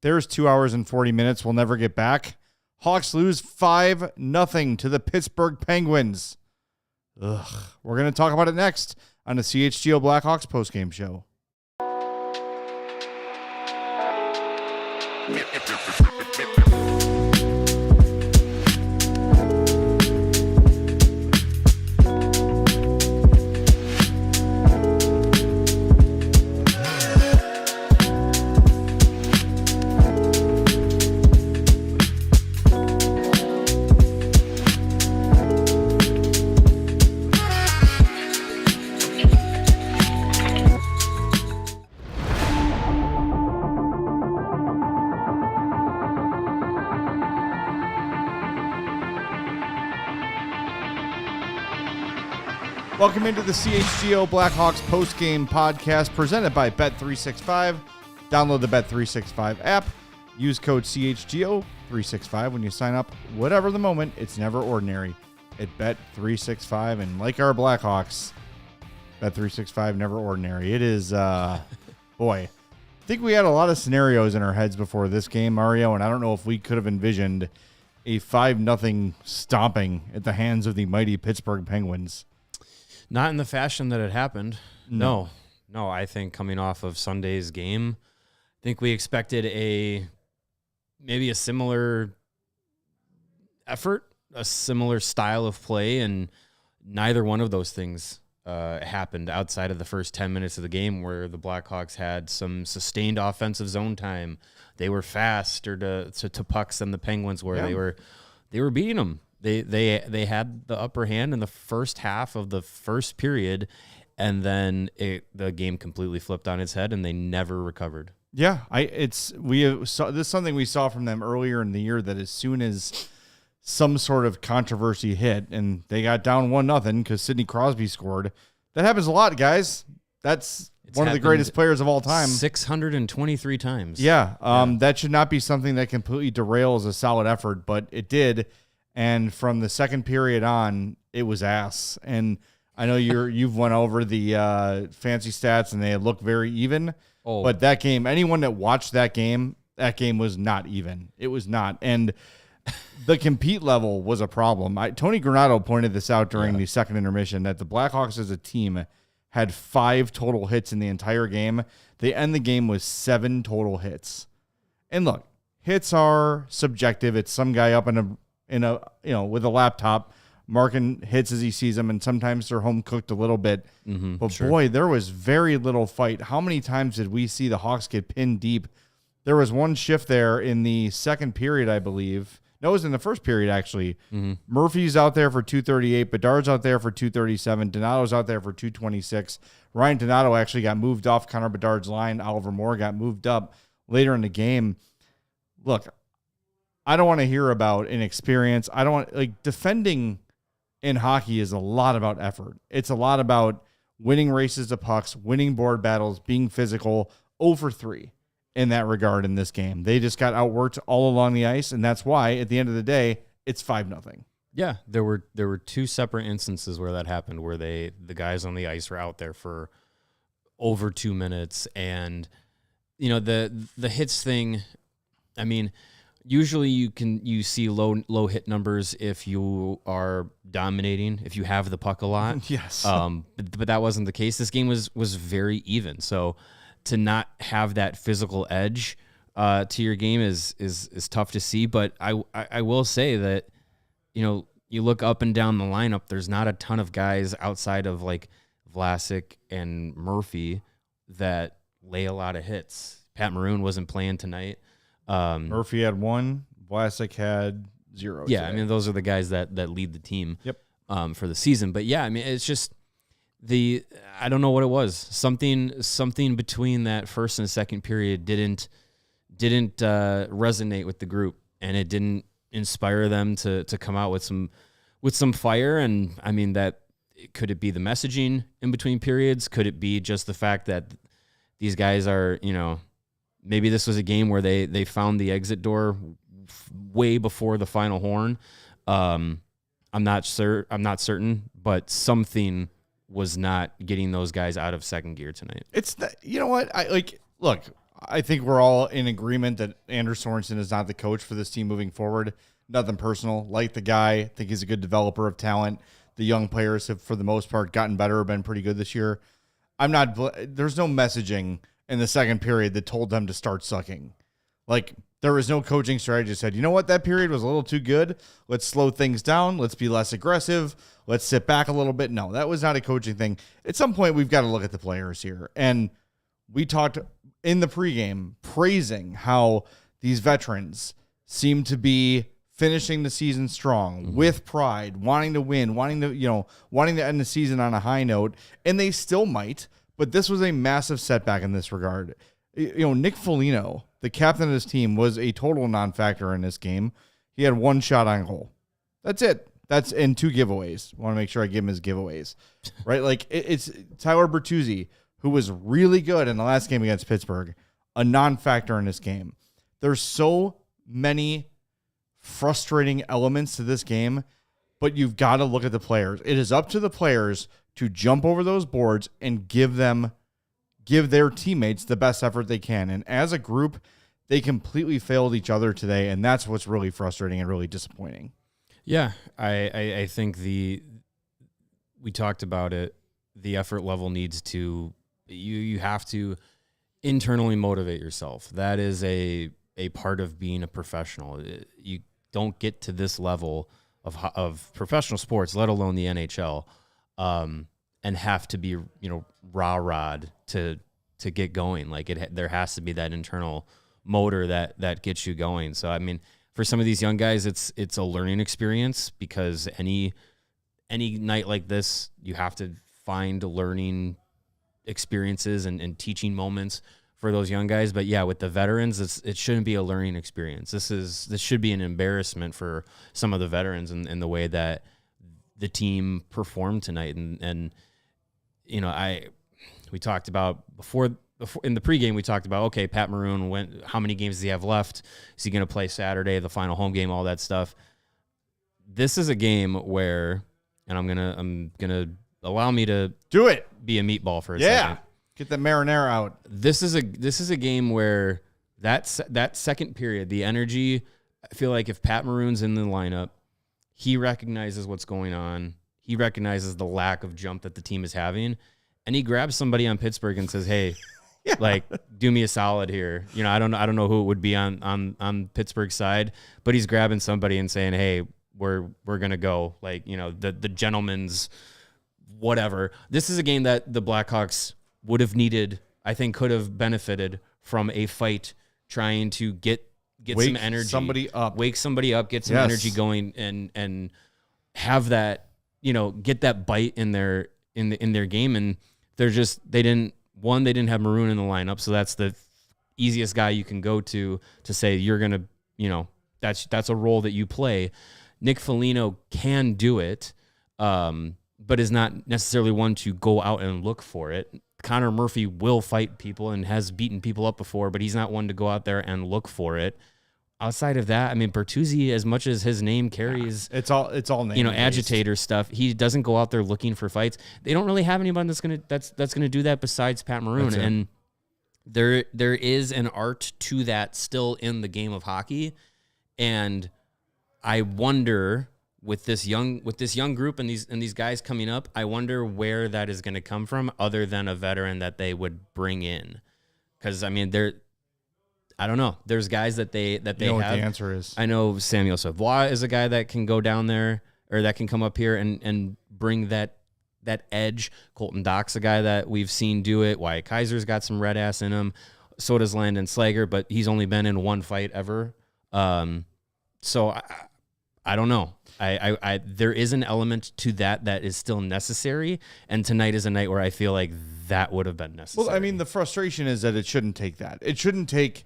There's 2 hours and 40 minutes we'll never get back. Hawks lose 5-0 to the Pittsburgh Penguins. Ugh. We're going to talk about it next on the CHGO Blackhawks postgame show. Welcome into the CHGO Blackhawks postgame podcast presented by Bet365. Download the Bet365 app. Use code CHGO365 when you sign up. Whatever the moment, it's never ordinary at Bet365. And like our Blackhawks, Bet365 never ordinary. It is, boy, I think we had a lot of scenarios in our heads before this game, Mario, and I don't know if we could have envisioned a 5-0 stomping at the hands of the mighty Pittsburgh Penguins. Not in the fashion that it happened. No, I think coming off of Sunday's game, I think we expected maybe a similar effort, a similar style of play, and neither one of those things happened outside of the first 10 minutes of the game where the Blackhawks had some sustained offensive zone time. They were faster to pucks than the Penguins were. Yeah. They were beating them. They had the upper hand in the first half of the first period, and then the game completely flipped on its head, and they never recovered. Yeah, this is something we saw from them earlier in the year, that as soon as some sort of controversy hit, and they got down 1-0 because Sidney Crosby scored. That happens a lot, guys. It's one of the greatest players of all time. 623 times. Yeah, that should not be something that completely derails a solid effort, but it did. And from the second period on, it was ass. And I know you've went over the fancy stats, and they look very even. Oh. But that game, anyone that watched that game was not even. It was not. And the compete level was a problem. Tony Granato pointed this out during the second intermission, that the Blackhawks as a team had 5 total hits in the entire game. They end the game with 7 total hits. And look, hits are subjective. It's some guy up with a laptop marking hits as he sees them, and sometimes they're home cooked a little bit. Mm-hmm, but boy, there was very little fight. How many times did we see the Hawks get pinned deep? There was one shift there in the second period, I believe. No, it was in the first period, actually. Mm-hmm. Murphy's out there for 238. Bedard's out there for 237. Donato's out there for 226. Ryan Donato actually got moved off Connor Bedard's line. Oliver Moore got moved up later in the game. Look, I don't want to hear about inexperience. I don't want, defending in hockey is a lot about effort. It's a lot about winning races to pucks, winning board battles, being physical. 0-for-3 in that regard in this game. They just got outworked all along the ice, and that's why at the end of the day, it's 5-0. Yeah, there were 2 separate instances where that happened, where the guys on the ice were out there for over 2 minutes, and the hits thing. I mean, usually you see low hit numbers if you are dominating, if you have the puck a lot. Yes. But that wasn't the case. This game was very even. So to not have that physical edge to your game is tough to see. But I will say that, you look up and down the lineup, there's not a ton of guys outside of like Vlasic and Murphy that lay a lot of hits. Pat Maroon wasn't playing tonight. Murphy had 1. Vlasic had 0. Yeah, today. I mean, those are the guys that lead the team. Yep. For the season. But yeah, I mean, it's just I don't know what it was. Something between that first and second period didn't resonate with the group, and it didn't inspire them to come out with some fire. And I mean, could it be the messaging in between periods? Could it be just the fact that these guys are, maybe this was a game where they found the exit door way before the final horn. I'm not certain, but something was not getting those guys out of second gear tonight. It's you know what? Look, I think we're all in agreement that Anders Sorensen is not the coach for this team moving forward. Nothing personal. Like the guy, I think he's a good developer of talent. The young players have, for the most part, gotten better or been pretty good this year. There's no messaging in the second period that told them to start sucking. Like, there was no coaching strategy that said, you know what, that period was a little too good. Let's slow things down. Let's be less aggressive. Let's sit back a little bit. No, that was not a coaching thing. At some point, we've got to look at the players here. And we talked in the pregame praising how these veterans seem to be finishing the season strong with pride, wanting to win, wanting to end the season on a high note, and they still might, but this was a massive setback in this regard. Nick Foligno, the captain of this team, was a total non-factor in this game. He had one shot on goal. That's it. That's in 2 giveaways. Want to make sure I give him his giveaways, right? Like it's Tyler Bertuzzi, who was really good in the last game against Pittsburgh, a non-factor in this game. There's so many frustrating elements to this game, but you've got to look at the players. It is up to the players to jump over those boards and give their teammates the best effort they can. And as a group, they completely failed each other today, and that's what's really frustrating and really disappointing. Yeah, I think we talked about it. The effort level needs to, you have to internally motivate yourself. That is a part of being a professional. You don't get to this level of professional sports, let alone the NHL, and have to be, rah-rahed to get going. Like there has to be that internal motor that gets you going. So, I mean, for some of these young guys, it's a learning experience, because any night like this, you have to find learning experiences and teaching moments for those young guys. But yeah, with the veterans, it shouldn't be a learning experience. This should be an embarrassment for some of the veterans in the way that the team performed tonight. And we talked about before in the pregame, we talked about, okay, Pat Maroon, how many games does he have left? Is he going to play Saturday, the final home game, all that stuff? This is a game where, and I'm gonna allow me to do it, be a meatball for a second. Get the marinara out. This is a game where that second period, the energy, I feel like if Pat Maroon's in the lineup, he recognizes what's going on. He recognizes the lack of jump that the team is having, and he grabs somebody on Pittsburgh and says, "Hey, like, do me a solid here." I don't know who it would be on Pittsburgh's side, but he's grabbing somebody and saying, "Hey, we're gonna go." Like, the gentleman's whatever. This is a game that the Blackhawks would have needed, I think could have benefited from a fight, trying to get some energy, wake somebody up, get some energy going, and have that, get that bite in their game. And they didn't have Maroon in the lineup, so that's the easiest guy you can go to say you're gonna, that's a role that you play. Nick Foligno can do it, but is not necessarily one to go out and look for it. Connor Murphy will fight people and has beaten people up before, but he's not one to go out there and look for it. Outside of that, I mean, Bertuzzi, as much as his name carries, it's all name agitator stuff, he doesn't go out there looking for fights. They don't really have anyone that's gonna do that besides Pat Maroon. And there is an art to that still in the game of hockey. And I wonder, with this young group and these guys coming up, I wonder where that is going to come from, other than a veteran that they would bring in. Because, I mean, I don't know. There's guys that they have. What the answer is. I know Samuel Savoie is a guy that can go down there, or that can come up here and bring that edge. Colton Dock's a guy that we've seen do it. Wyatt Kaiser's got some red ass in him. So does Landon Slager, but he's only been in one fight ever. So I don't know. I there is an element to that is still necessary, and tonight is a night where I feel like that would have been necessary. Well, I mean, the frustration is that it shouldn't take that. It shouldn't take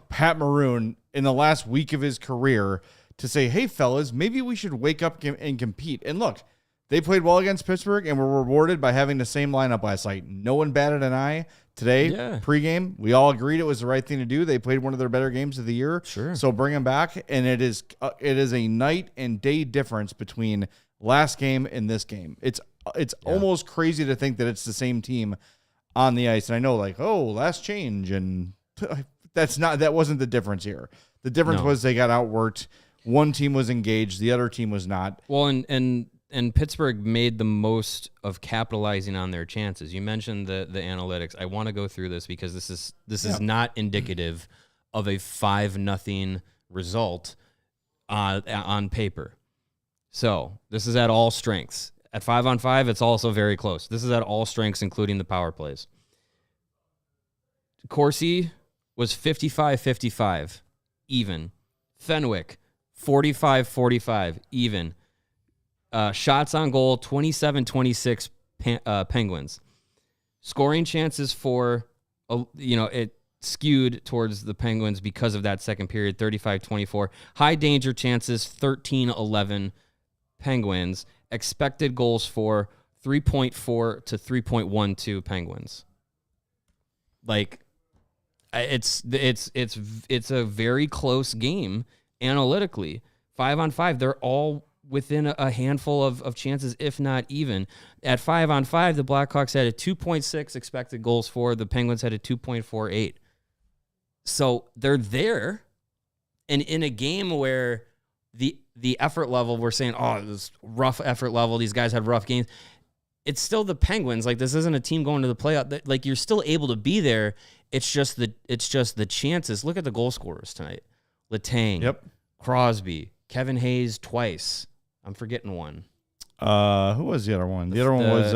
Pat Maroon in the last week of his career to say, "Hey, fellas, maybe we should wake up and compete." And look, they played well against Pittsburgh and were rewarded by having the same lineup last night. No one batted an eye. Today, pregame, we all agreed it was the right thing to do. They played one of their better games of the year. Sure. So bring them back. And it is a night and day difference between last game and this game. It's almost crazy to think that it's the same team on the ice. And I know, like, last change and that wasn't the difference here. The difference was they got outworked. One team was engaged, the other team was not. Well, and Pittsburgh made the most of capitalizing on their chances. You mentioned the analytics. I want to go through this because this is not indicative of a 5-0 result on paper. So this is at all strengths. At 5-on-5, it's also very close. This is at all strengths, including the power plays. Corsi was 55-55, even. Fenwick, 45-45, even. Shots on goal, 27-26 Penguins. Scoring chances for, it skewed towards the Penguins because of that second period, 35-24. High danger chances, 13-11 Penguins. Expected goals for 3.4 to 3.12 Penguins. Like, it's a very close game analytically. 5-on-5, they're all within a handful of chances, if not even. At 5-on-5, the Blackhawks had a 2.6 expected goals for. The Penguins had a 2.48. So they're there, and in a game where the effort level, we're saying, this rough effort level, these guys had rough games. It's still the Penguins. Like, this isn't a team going to the playoff. Like, you're still able to be there. It's just the chances. Look at the goal scorers tonight. Letang, Crosby, Kevin Hayes twice. I'm forgetting one. Who was the other one? The other one was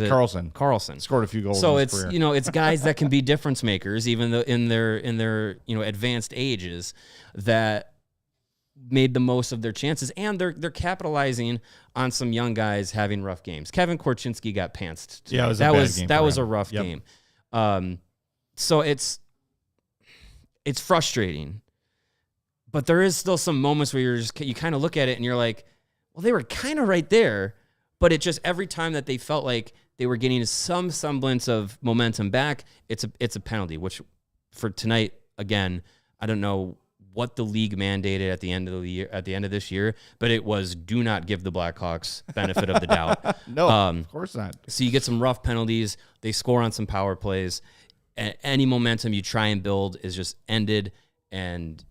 Carlson. Carlson Scored a few goals. So in his it's career. it's guys that can be difference makers, even though in their advanced ages, that made the most of their chances, and they're capitalizing on some young guys having rough games. Kevin Korchinski got pantsed tonight. Yeah, that was a rough game. So it's frustrating, but there is still some moments where you kind of look at it and you're like, well, they were kind of right there, but it just, every time that they felt like they were getting some semblance of momentum back, it's a penalty, which for tonight, again, I don't know what the league mandated at the end of this year, but it was, do not give the Blackhawks benefit of the doubt. No, of course not. So you get some rough penalties. They score on some power plays. Any momentum you try and build is just ended, and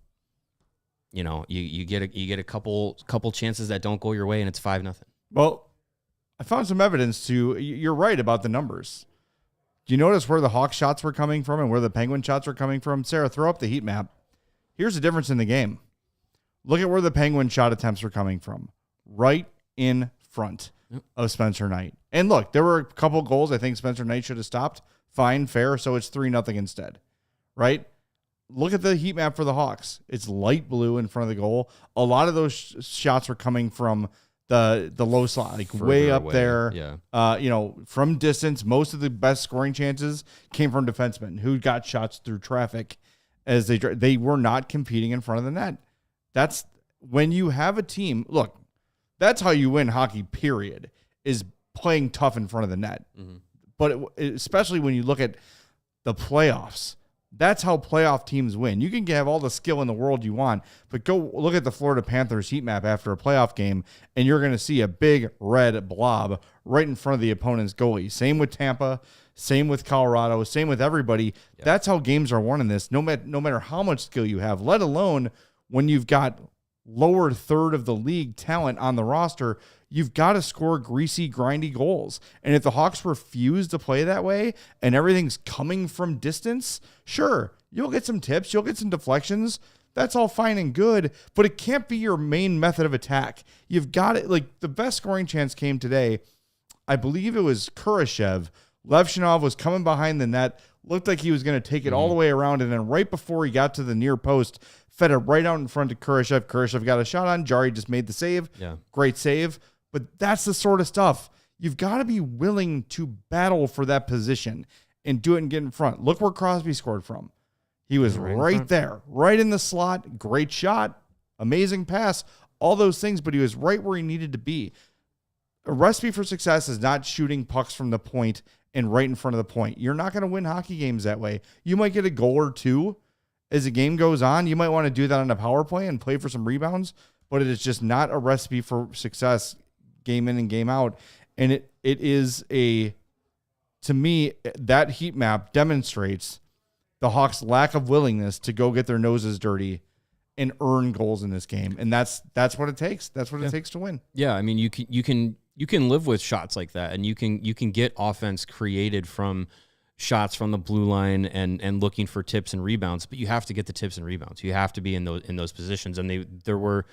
you get a couple chances that don't go your way, and it's 5-0. Well, I found some evidence you're right about the numbers. Do you notice where the Hawks shots were coming from and where the Penguin shots were coming from? Sarah, throw up the heat map. Here's the difference in the game. Look at where the Penguin shot attempts were coming from. Right in front of Spencer Knight. And look, there were a couple goals I think Spencer Knight should have stopped. Fine, fair, so it's 3-0 instead. Right? Look at the heat map for the Hawks. It's light blue in front of the goal. A lot of those shots were coming from the low slot, like way up there. Yeah. From distance. Most of the best scoring chances came from defensemen who got shots through traffic as they were not competing in front of the net. That's when you have a team. Look, that's how you win hockey, period, is playing tough in front of the net. Mm-hmm. But especially when you look at the playoffs, that's how playoff teams win. You can have all the skill in the world you want, but go look at the Florida Panthers heat map after a playoff game, and you're going to see a big red blob right in front of the opponent's goalie. Same with Tampa, same with Colorado, same with everybody. Yep. That's how games are won in this, no matter how much skill you have, let alone when you've got lower third of the league talent on the roster. You've got to score greasy, grindy goals. And if the Hawks refuse to play that way and everything's coming from distance, sure, you'll get some tips, you'll get some deflections. That's all fine and good, but it can't be your main method of attack. You've got it. Like, the best scoring chance came today. I believe it was Kurashev. Levshinov was coming behind the net, looked like he was going to take it all the way around, and then right before he got to the near post, fed it right out in front of Kurashev. Kurashev got a shot on. Jari just made the save. Yeah. Great save. But that's the sort of stuff. You've got to be willing to battle for that position and do it and get in front. Look where Crosby scored from. He was right there, right in the slot. Great shot, amazing pass, all those things, but he was right where he needed to be. A recipe for success is not shooting pucks from the point and right in front of the point. You're not going to win hockey games that way. You might get a goal or two as the game goes on. You might want to do that on a power play and play for some rebounds, but it is just not a recipe for success game in and game out. And it is to me, that heat map demonstrates the Hawks' lack of willingness to go get their noses dirty and earn goals in this game. And that's what it takes. That's what it takes to win. Yeah, I mean, you can live with shots like that, and you can get offense created from shots from the blue line and looking for tips and rebounds, but you have to get the tips and rebounds. You have to be in those positions, and there were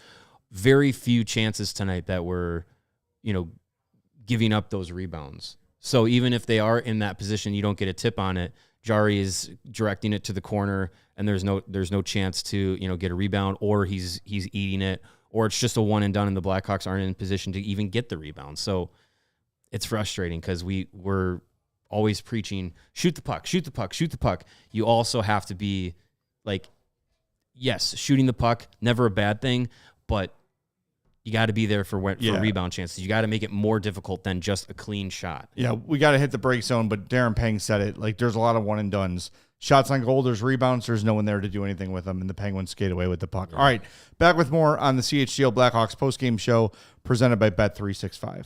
very few chances tonight that were, giving up those rebounds. So even if they are in that position, you don't get a tip on it. Jari is directing it to the corner, and there's no chance to get a rebound, or he's eating it, or it's just a one and done, and the Blackhawks aren't in position to even get the rebound. So it's frustrating because we're always preaching shoot the puck, shoot the puck, shoot the puck. You also have to be like, yes, shooting the puck, never a bad thing, but you got to be there for rebound chances. You got to make it more difficult than just a clean shot. Yeah, we got to hit the break zone, but Darren Pang said it. Like, there's a lot of one and dones. Shots on goal, there's rebounds, there's no one there to do anything with them, and the Penguins skate away with the puck. Yeah. All right, back with more on the CHGO Blackhawks postgame show presented by Bet365.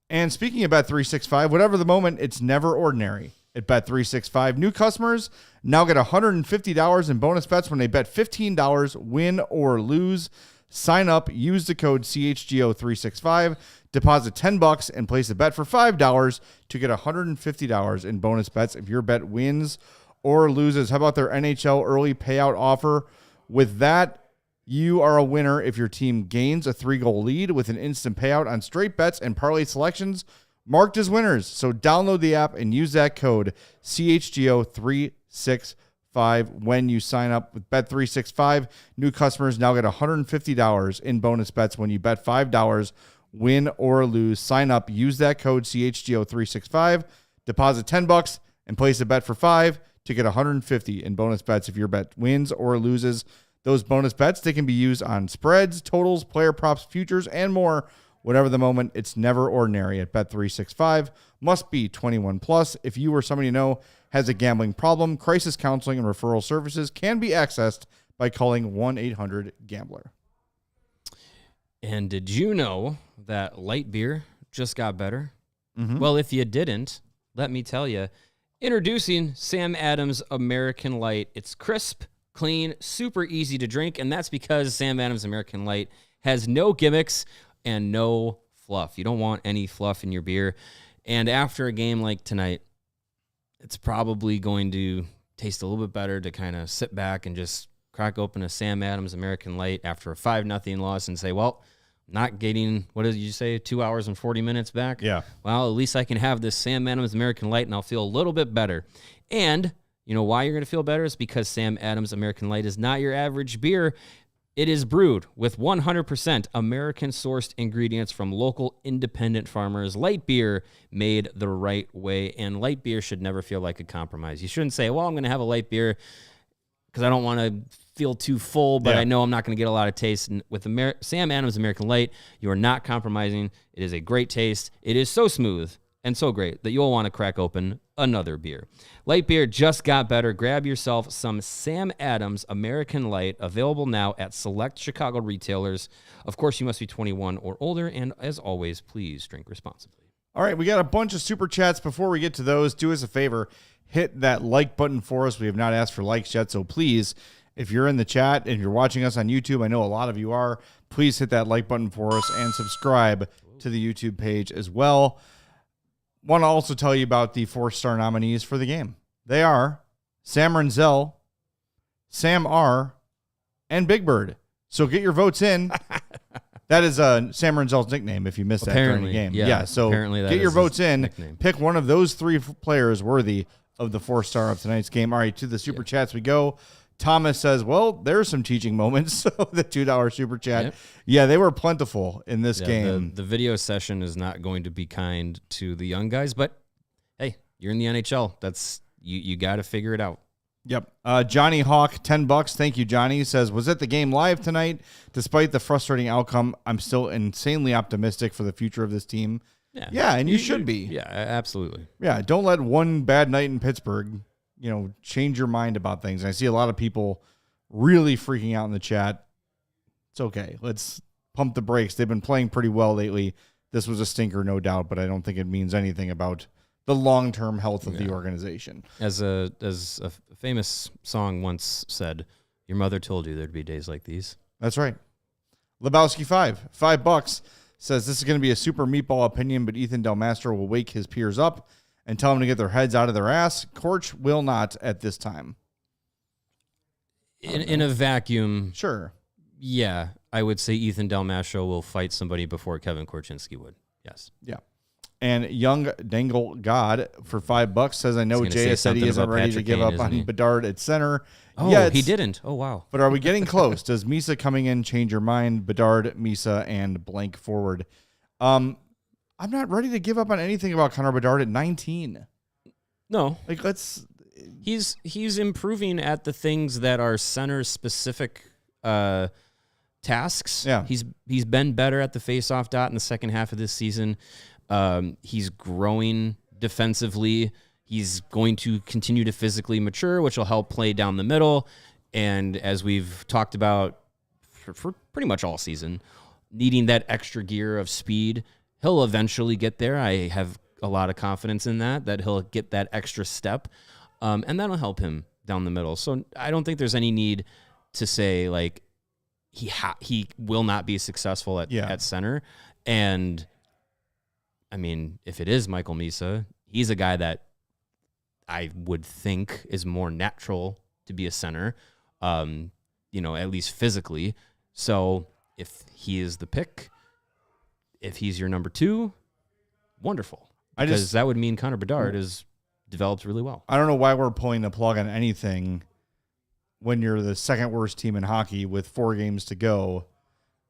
And speaking of Bet365, whatever the moment, it's never ordinary. At Bet365, new customers now get $150 in bonus bets when they bet $15, win or lose. Sign up, use the code CHGO365, deposit $10 and place a bet for $5 to get $150 in bonus bets if your bet wins or loses. How about their NHL early payout offer? With that, you are a winner if your team gains a 3-goal lead with an instant payout on straight bets and parlay selections marked as winners. So download the app and use that code CHGO365 when you sign up with Bet365. New customers now get $150 in bonus bets when you bet $5, win or lose. Sign up, use that code CHGO365, deposit $10 and place a bet for $5 to get $150 in bonus bets if your bet wins or loses. Those bonus bets, they can be used on spreads, totals, player props, futures, and more. Whatever the moment, it's never ordinary at Bet365. Must be 21 plus. If you or somebody you know has a gambling problem, crisis counseling and referral services can be accessed by calling 1-800-GAMBLER. And did you know that light beer just got better? Mm-hmm. Well, if you didn't, let me tell you. Introducing Sam Adams American Light. It's crisp, clean, super easy to drink, and that's because Sam Adams American Light has no gimmicks and no fluff. You don't want any fluff in your beer. And after a game like tonight, it's probably going to taste a little bit better to kind of sit back and just crack open a Sam Adams American Light after a 5-0 loss and say, well, not getting, what did you say, 2 hours and 40 minutes back? Yeah. Well, at least I can have this Sam Adams American Light and I'll feel a little bit better. And you know why you're going to feel better? It's because Sam Adams American Light is not your average beer. It is brewed with 100% American-sourced ingredients from local independent farmers. Light beer made the right way, and light beer should never feel like a compromise. You shouldn't say, well, I'm going to have a light beer because I don't want to feel too full, but I know I'm not going to get a lot of taste. And with Sam Adams American Light, you are not compromising. It is a great taste. It is so smooth and so great that you'll want to crack open another beer. Light beer just got better. Grab yourself some Sam Adams American Light, available now at select Chicago retailers. Of course, you must be 21 or older, and as always, please drink responsibly. All right, we got a bunch of super chats. Before we get to those, do us a favor, hit that like button for us. We have not asked for likes yet, so please, if you're in the chat and you're watching us on YouTube, I know a lot of you are, please hit that like button for us and subscribe to the YouTube page as well. Want to also tell you about the 4-star nominees for the game. They are Sam Renzel, Sam R., and Big Bird. So get your votes in. That is Sam Renzel's nickname if you missed that during the game. Yeah, so get your votes in. Nickname. Pick one of those 3 players worthy of the 4-star of tonight's game. All right, to the super chats we go. Thomas says, well, there's some teaching moments. The $2 super chat. Yep. Yeah, they were plentiful in this game. The video session is not going to be kind to the young guys, but hey, you're in the NHL. That's you got to figure it out. Yep. Johnny Hawk, $10. Thank you, Johnny. Says, was at the game live tonight. Despite the frustrating outcome, I'm still insanely optimistic for the future of this team. Yeah, and you should be. Yeah, absolutely. Yeah, don't let one bad night in Pittsburgh change your mind about things. And I see a lot of people really freaking out in the chat. It's okay. Let's pump the brakes. They've been playing pretty well lately. This was a stinker, no doubt, but I don't think it means anything about the long-term health of the organization. As a famous song once said, your mother told you there'd be days like these. That's right. Lebowski $5 says this is going to be a super meatball opinion, but Ethan Del Mastro will wake his peers up and tell them to get their heads out of their ass. Korch will not at this time. In a vacuum, sure. Yeah, I would say Ethan Del Mastro will fight somebody before Kevin Korchinski would. Yes. Yeah. And Young Dangle God for $5 says, I know Jay said he isn't ready to give up on Bedard at center. Oh, he didn't. Oh, wow. But are we getting close? Does Misa coming in change your mind? Bedard, Misa, and blank forward. I'm not ready to give up on anything about Connor Bedard at 19. No. Like, let's... He's improving at the things that are center specific tasks. Yeah. He's been better at the faceoff dot in the second half of this season. He's growing defensively. He's going to continue to physically mature, which will help play down the middle. And as we've talked about for pretty much all season, needing that extra gear of speed, he'll eventually get there. I have a lot of confidence in that he'll get that extra step. And that'll help him down the middle. So I don't think there's any need to say like he will not be successful at center. And I mean, if it is Michael Misa, he's a guy that I would think is more natural to be a center, at least physically. So if he is the pick, if he's your number 2, wonderful. Because that would mean Connor Bedard is developed really well. I don't know why we're pulling the plug on anything when you're the second worst team in hockey with 4 games to go,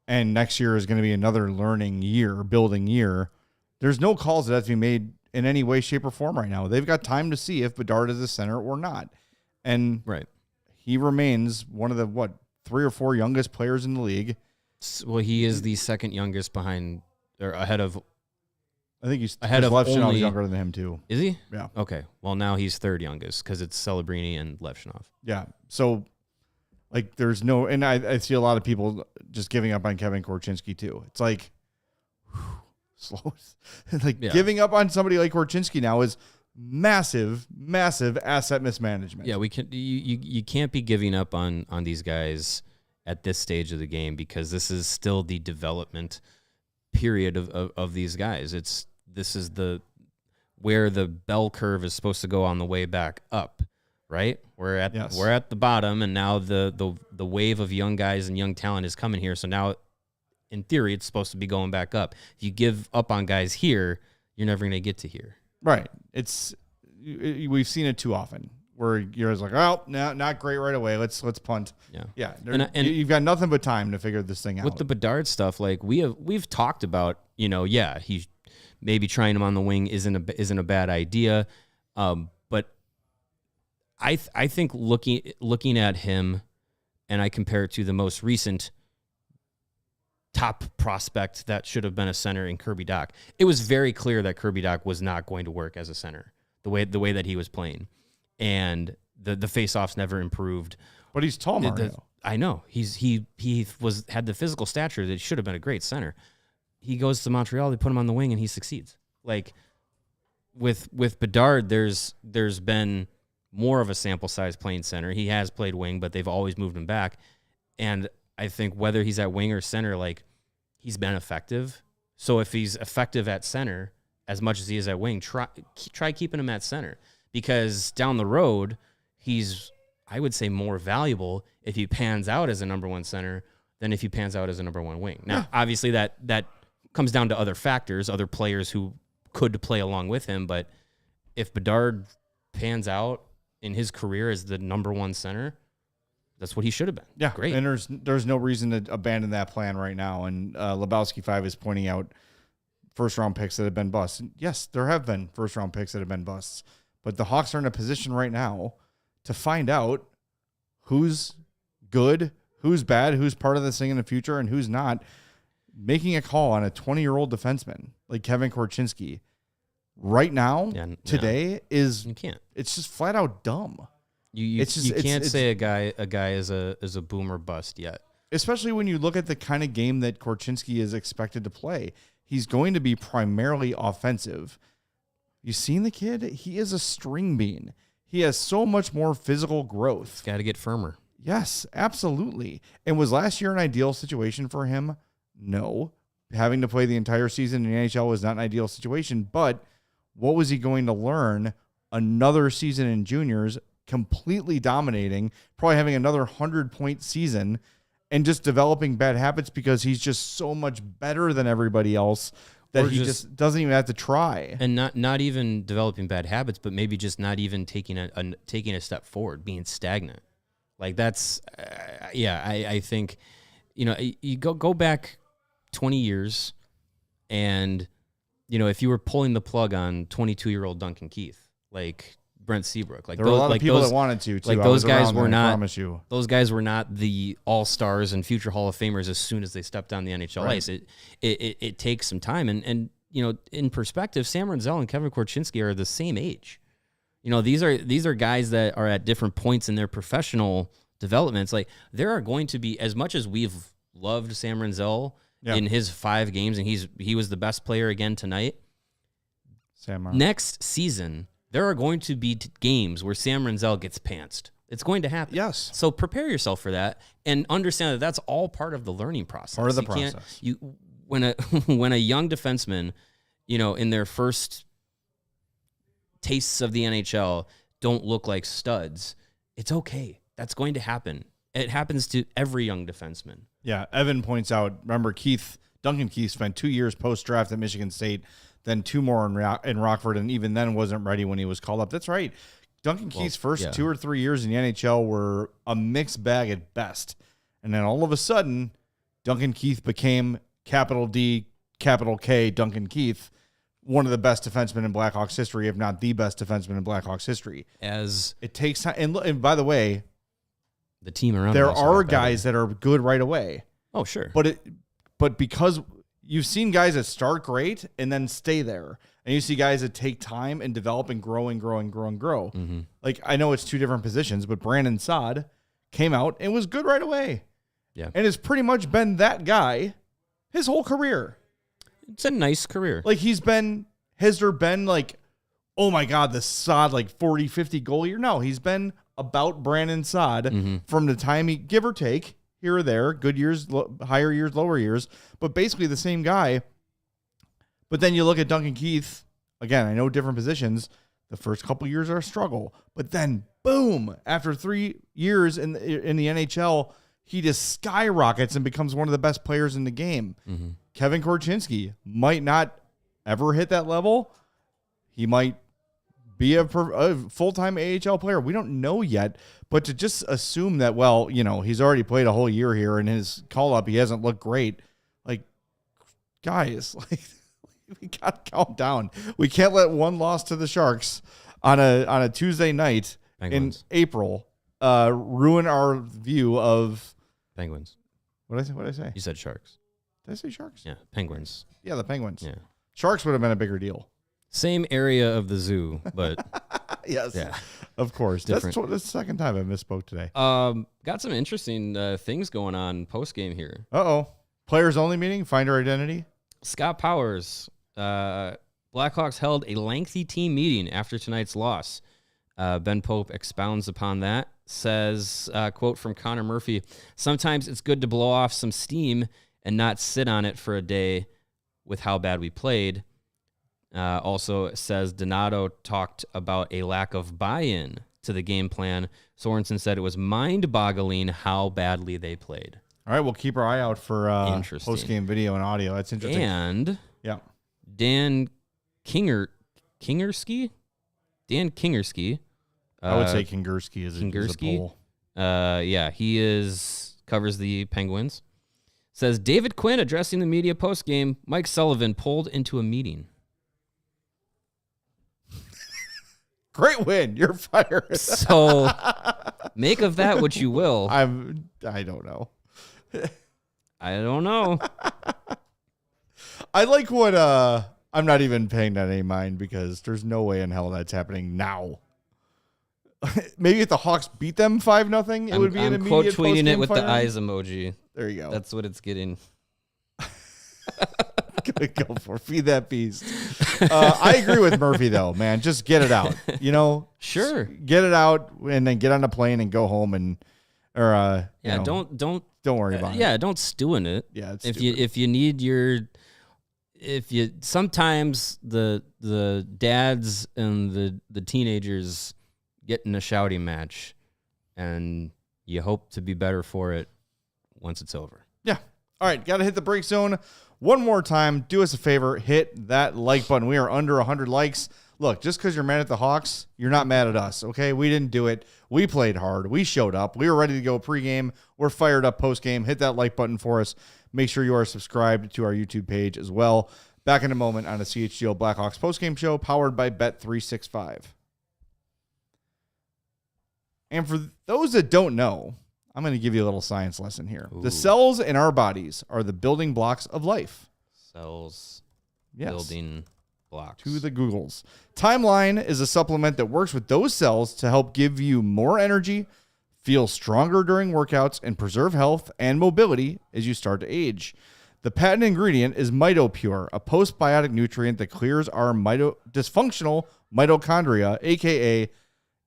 and next year is going to be another learning year, building year. There's no calls that have to be made in any way, shape, or form right now. They've got time to see if Bedard is a center or not. And he remains one of the, 3 or 4 youngest players in the league. Well, he is the second youngest behind or ahead of. I think he's ahead of Levchinov younger than him too. Is he? Yeah. Okay. Well, now he's third youngest because it's Celebrini and Levchinov. Yeah. So, like, there's no, and I see a lot of people just giving up on Kevin Korchinski too. It's like, slow. Giving up on somebody like Korchinski now is massive, massive asset mismanagement. Yeah, we can. You can't be giving up on these guys at this stage of the game because this is still the development period of these guys. This is where the bell curve is supposed to go on the way back up, right? We're at the bottom, and now the wave of young guys and young talent is coming here. So now, in theory, it's supposed to be going back up. If you give up on guys here, you're never going to get to here. Right. We've seen it too often where you're just like, oh, no, not great right away. Let's punt. Yeah. And you've got nothing but time to figure this thing out. With the Bedard stuff, like we've talked about, he maybe trying him on the wing isn't a bad idea. But I think looking at him, and I compare it to the most recent top prospect that should have been a center in Kirby Dach. It was very clear that Kirby Dach was not going to work as a center the way that he was playing, and the faceoffs never improved. But he's tall, Mario. I know he had the physical stature that should have been a great center. He goes to Montreal, they put him on the wing, and he succeeds. Like with Bedard, there's been more of a sample size playing center. He has played wing, but they've always moved him back. And I think whether he's at wing or center, like he's been effective. So if he's effective at center as much as he is at wing, try keeping him at center, because down the road he's, I would say, more valuable if he pans out as a number 1 center than if he pans out as a number 1 wing. Now, obviously that comes down to other factors, other players who could play along with him. But if Bedard pans out in his career as the number 1 center, that's what he should have been. Yeah, great. And there's no reason to abandon that plan right now. And Lebowski 5 is pointing out first-round picks that have been busts. Yes, there have been first-round picks that have been busts. But the Hawks are in a position right now to find out who's good, who's bad, who's part of this thing in the future, and who's not. Making a call on a 20-year-old defenseman like Kevin Korchinski right now, today, is you can't. It's just flat out dumb. You can't say a guy is a boom or bust yet. Especially when you look at the kind of game that Korchinski is expected to play. He's going to be primarily offensive. You seen the kid? He is a string bean. He has so much more physical growth. He's got to get firmer. Yes, absolutely. And was last year an ideal situation for him? No. Having to play the entire season in the NHL was not an ideal situation, but what was he going to learn? Another season in juniors, completely dominating, probably having another 100-point season, and just developing bad habits because he's just so much better than everybody else that he just doesn't even have to try. And not even developing bad habits, but maybe just not even taking a step forward, being stagnant. Like that's, I think, you go back 20 years and, if you were pulling the plug on 22-year-old Duncan Keith, like Brent Seabrook, like there were a lot of people that wanted to, too. Like those guys were not, I promise you. Those guys were not the all-stars and future Hall of Famers as soon as they stepped on the NHL ice. It takes some time. And in perspective, Sam Renzel and Kevin Korchinski are the same age. These are guys that are at different points in their professional developments. Like there are going to be, as much as we've loved Sam Renzel in his 5 games, and he was the best player again tonight. Next season, there are going to be games where Sam Renzel gets pantsed. It's going to happen. Yes. So prepare yourself for that and understand that that's all part of the learning process. Part of the process. When a young defenseman, in their first tastes of the NHL don't look like studs, it's okay. That's going to happen. It happens to every young defenseman. Yeah, Evan points out, remember Duncan Keith spent 2 years post-draft at Michigan State, then 2 more in Rockford, and even then wasn't ready when he was called up. That's right. Duncan Keith's first 2 or 3 years in the NHL were a mixed bag at best. And then all of a sudden, Duncan Keith became capital D, capital K Duncan Keith, one of the best defensemen in Blackhawks history, if not the best defenseman in Blackhawks history. As it takes time. And by the way, the team around there are guys that are good right away. Oh, sure. But because you've seen guys that start great and then stay there, and you see guys that take time and develop and grow and grow and grow and grow. Mm-hmm. Like, I know it's 2 different positions, but Brandon Saad came out and was good right away. Yeah. And has pretty much been that guy his whole career. It's a nice career. Like, has there been like, oh my God, the Saad like 40, 50 goal year? No, he's been about Brandon Saad from the time he, give or take, here or there, good years, higher years, lower years, but basically the same guy. But then you look at Duncan Keith, again, I know different positions. The first couple years are a struggle, but then boom, after 3 years in the NHL, he just skyrockets and becomes one of the best players in the game. Mm-hmm. Kevin Korchinski might not ever hit that level. He might be a full-time AHL player. We don't know yet, but to just assume that, well, he's already played a whole year here and his call-up, he hasn't looked great. Like, guys, like, we got to calm down. We can't let one loss to the Sharks on a Tuesday night Penguins. In April ruin our view of Penguins. What did I say? You said Sharks. Did I say Sharks? Yeah, Penguins. Yeah, the Penguins. Yeah. Sharks would have been a bigger deal. Same area of the zoo, but yes, yeah, of course. Different. That's the second time I misspoke today. Got some interesting things going on post game here. Players only meeting, find our identity. Scott Powers, Blackhawks held a lengthy team meeting after tonight's loss. Ben Pope expounds upon that. Says, quote from Connor Murphy: "Sometimes it's good to blow off some steam and not sit on it for a day with how bad we played." Also says Donato talked about a lack of buy-in to the game plan. Sorensen said it was mind-boggling how badly they played. All right, we'll keep our eye out for post-game video and audio. That's interesting. And yeah, Dan Kingerski? Dan Kingerski. I would say Kingerski is a poll. Yeah, he covers the Penguins. Says David Quinn addressing the media post-game. Mike Sullivan pulled into a meeting. Great win. You're fired. So make of that what you will. I don't know. I don't know. I like what I'm not even paying that any mind because there's no way in hell that's happening now. Maybe if the Hawks beat them 5-0, it would be an immediate quote tweeting it with firing. the eyes emoji. There you go. That's what it's getting. Gonna go for feed that beast. I agree with Murphy though, man. Just get it out. Sure. Get it out and then get on a plane and go home don't worry about it. Yeah, don't stew in it. Yeah, it's sometimes the dads and the teenagers get in a shouting match, and you hope to be better for it once it's over. Yeah. All right, got to hit the break zone one more time. Do us a favor, hit that like button. We are under 100 likes. Look, just because you're mad at the Hawks, you're not mad at us, okay? We didn't do it. We played hard. We showed up. We were ready to go pregame. We're fired up postgame. Hit that like button for us. Make sure you are subscribed to our YouTube page as well. Back in a moment on the CHGO Blackhawks postgame show powered by Bet365. And for those that don't know, I'm going to give you a little science lesson here. Ooh. The cells in our bodies are the building blocks of life. Cells, yes. Building blocks. To the Googles. Timeline is a supplement that works with those cells to help give you more energy, feel stronger during workouts, and preserve health and mobility as you start to age. The patent ingredient is MitoPure, a postbiotic nutrient that clears our dysfunctional mitochondria, a.k.a.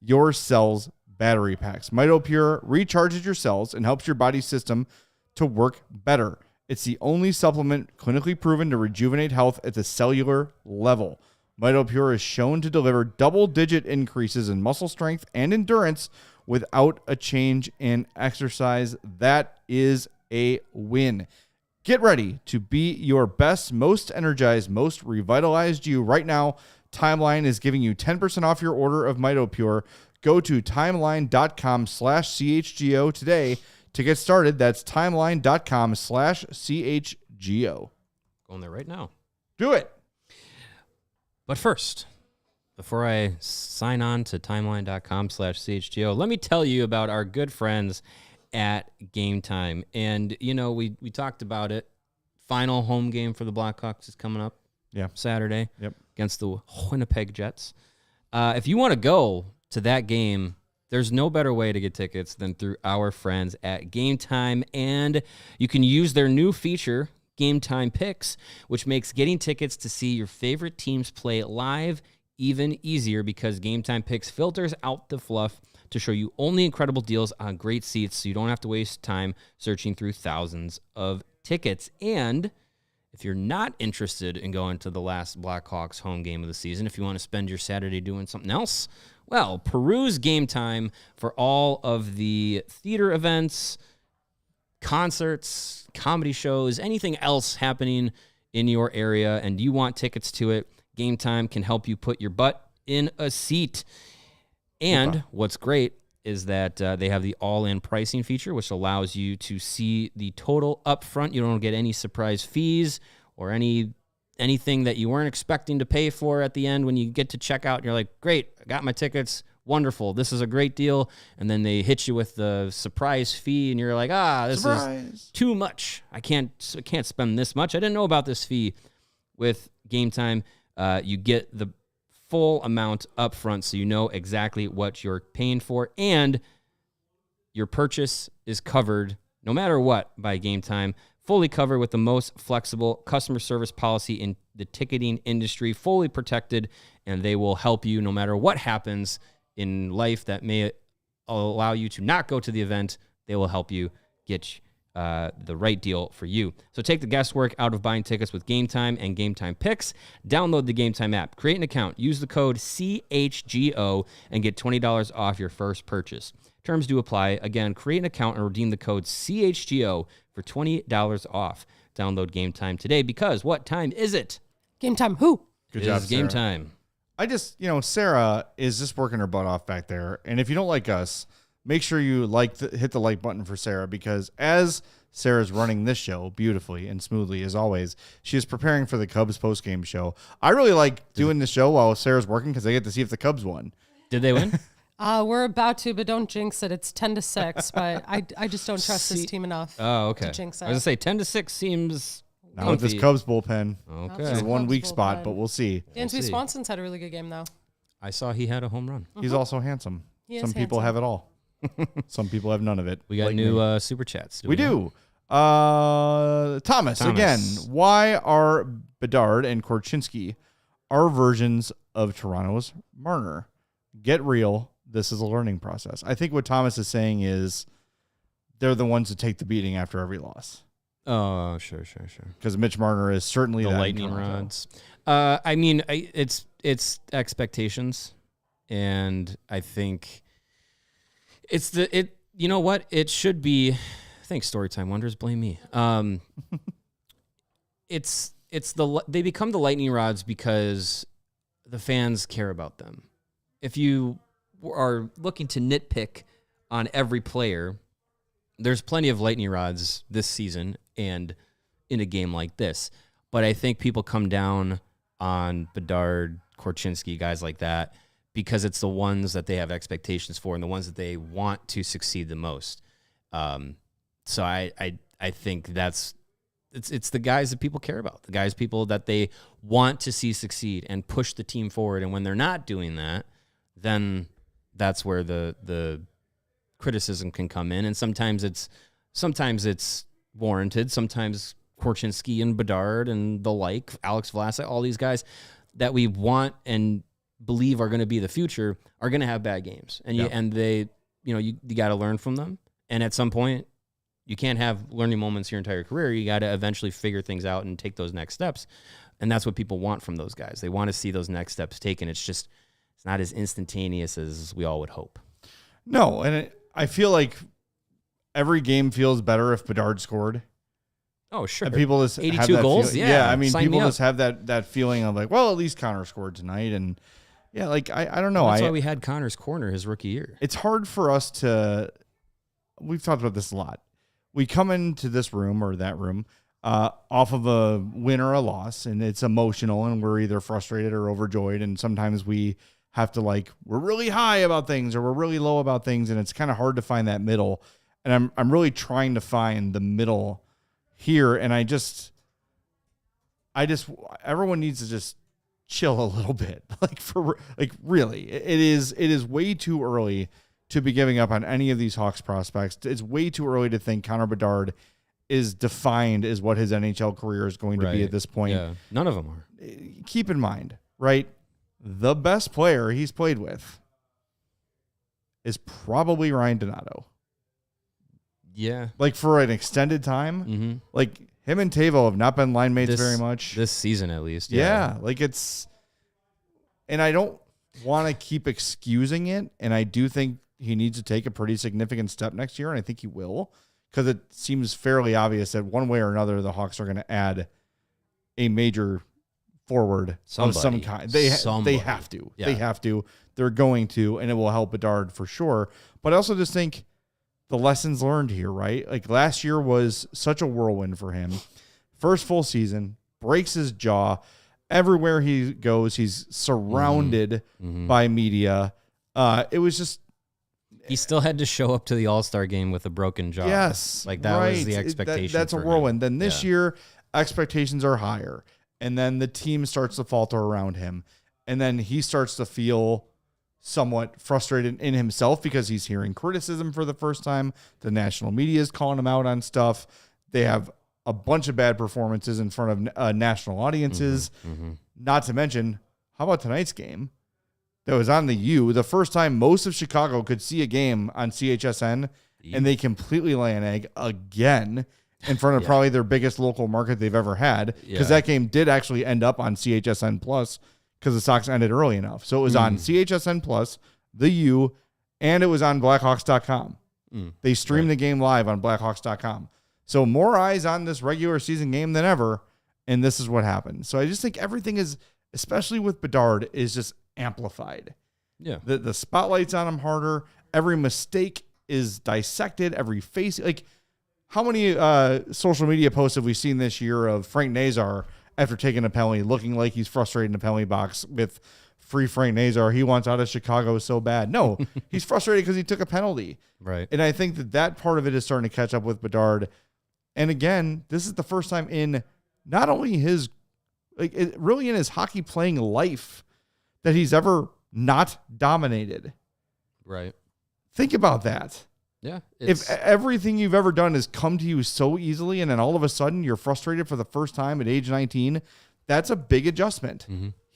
your cell's battery packs. MitoPure recharges your cells and helps your body system to work better. It's the only supplement clinically proven to rejuvenate health at the cellular level. MitoPure is shown to deliver double-digit increases in muscle strength and endurance without a change in exercise. That is a win. Get ready to be your best, most energized, most revitalized you right now. Timeline is giving you 10% off your order of MitoPure. Go to timeline.com/CHGO today to get started. That's timeline.com/CHGO. Going there right now. Do it. But first, before I sign on to timeline.com/CHGO, let me tell you about our good friends at Game Time. And, we talked about it. Final home game for the Blackhawks is coming up. Yeah. Saturday. Yep. Against the Winnipeg Jets. If you want to go to that game, there's no better way to get tickets than through our friends at Game Time. And you can use their new feature, Game Time Picks, which makes getting tickets to see your favorite teams play live even easier because Game Time Picks filters out the fluff to show you only incredible deals on great seats so you don't have to waste time searching through thousands of tickets. And if you're not interested in going to the last Blackhawks home game of the season, if you want to spend your Saturday doing something else, well, peruse Game Time for all of the theater events, concerts, comedy shows, anything else happening in your area, and you want tickets to it, Game Time can help you put your butt in a seat. And what's great is that they have the all-in pricing feature, which allows you to see the total up front. You don't get any surprise fees or anything that you weren't expecting to pay for at the end. When you get to check out, you're like, great, I got my tickets. Wonderful. This is a great deal. And then they hit you with the surprise fee, and you're like, this is too much. I can't spend this much. I didn't know about this fee. With Game Time, you get the full amount up front, so you know exactly what you're paying for, and your purchase is covered no matter what by Game Time. Fully covered with the most flexible customer service policy in the ticketing industry, fully protected, and they will help you no matter what happens in life that may allow you to not go to the event. They will help you get the right deal for you. So take the guesswork out of buying tickets with Game Time and Game Time Picks. Download the Game Time app, create an account, use the code CHGO, and get $20 off your first purchase. Terms do apply. Again, create an account and redeem the code CHGO for $20 off. Download Game Time today because what time is it? Game time who? Good job, It's Game Time. I just, Sarah is just working her butt off back there. And if you don't like us, make sure you hit the like button for Sarah, because as Sarah's running this show beautifully and smoothly as always, she is preparing for the Cubs postgame show. I really like doing the show while Sarah's working because I get to see if the Cubs won. Did they win? We're about to, but don't jinx it. It's 10-6, but I just don't trust this team enough. Oh, okay. To jinx it. I was going to say 10-6 seems Not with this Cubs bullpen. Okay. It's a 1 week spot, but we'll see. Dansby Swanson's had a really good game, though. I saw he had a home run. He's also handsome. Some people have it all. Some people have none of it. We got new super chats. We do. Thomas, again, why are Bedard and Korchinski are versions of Toronto's Marner. Get real. This is a learning process. I think what Thomas is saying is they're the ones that take the beating after every loss. Oh, sure. Because Mitch Marner is certainly the that lightning rods. It's expectations, and I think you know what? It should be. Thanks, Storytime Wonders. Blame me. They become the lightning rods because the fans care about them. If you are looking to nitpick on every player, there's plenty of lightning rods this season and in a game like this. But I think people come down on Bedard, Korchinski, guys like that, because it's the ones that they have expectations for and the ones that they want to succeed the most. So I think it's the guys that people care about, the people that they want to see succeed and push the team forward. And when they're not doing that, then that's where the criticism can come in. And sometimes it's warranted. Sometimes Korchinski and Bedard and the like, Alex Vlasic, all these guys that we want and believe are going to be the future are going to have bad games. And you got to learn from them. And at some point, you can't have learning moments your entire career. You got to eventually figure things out and take those next steps. And that's what people want from those guys. They want to see those next steps taken. It's not as instantaneous as we all would hope. No, and I feel like every game feels better if Bedard scored. Oh, sure. And people just 82 goals? Yeah, I mean, people just have that feeling of like, well, at least Connor scored tonight. And yeah, like, I don't know. Well, that's why we had Connor's corner his rookie year. It's hard for us we've talked about this a lot. We come into this room or that room off of a win or a loss, and it's emotional, and we're either frustrated or overjoyed. And sometimes we have to we're really high about things or we're really low about things, and it's kind of hard to find that middle. And I'm really trying to find the middle here, and I just everyone needs to just chill a little bit. Really, it is way too early to be giving up on any of these Hawks prospects. It's way too early to think Connor Bedard is defined as what his NHL career is going to be at this point. Yeah, none of them are. Keep in mind, right? The best player he's played with is probably Ryan Donato. Yeah. For an extended time, mm-hmm. Him and Tavo have not been line mates very much. This season, at least. Yeah. And I don't want to keep excusing it. And I do think he needs to take a pretty significant step next year. And I think he will, because it seems fairly obvious that one way or another, the Hawks are going to add a major forward of some kind. They have to. Yeah. They have to. They're going to, and it will help Bedard for sure. But I also just think the lessons learned here, right? Last year was such a whirlwind for him. First full season, breaks his jaw. Everywhere he goes, he's surrounded by media. It was just... He still had to show up to the All-Star game with a broken jaw. Yes. That was the expectation. That's a whirlwind. Then this year, expectations are higher. And then the team starts to falter around him. And then he starts to feel somewhat frustrated in himself because he's hearing criticism for the first time. The national media is calling him out on stuff. They have a bunch of bad performances in front of national audiences. Not to mention, how about tonight's game that was on the U? The first time most of Chicago could see a game on CHSN, and they completely lay an egg again in front of probably their biggest local market they've ever had, because that game did actually end up on CHSN Plus because the Sox ended early enough. So it was on CHSN Plus, the U, and it was on Blackhawks.com. They streamed the game live on Blackhawks.com. So more eyes on this regular season game than ever, and this is what happened. So I just think everything is, especially with Bedard, is just amplified. Yeah. The spotlight's on him harder. Every mistake is dissected. Every face, how many social media posts have we seen this year of Frank Nazar after taking a penalty, looking like he's frustrated in the penalty box with free Frank Nazar? He wants out of Chicago so bad. No, he's frustrated because he took a penalty. Right. And I think that part of it is starting to catch up with Bedard. And again, this is the first time in not only his, really in his hockey playing life that he's ever not dominated. Right. Think about that. Yeah. If everything you've ever done has come to you so easily, and then all of a sudden you're frustrated for the first time at age 19, that's a big adjustment.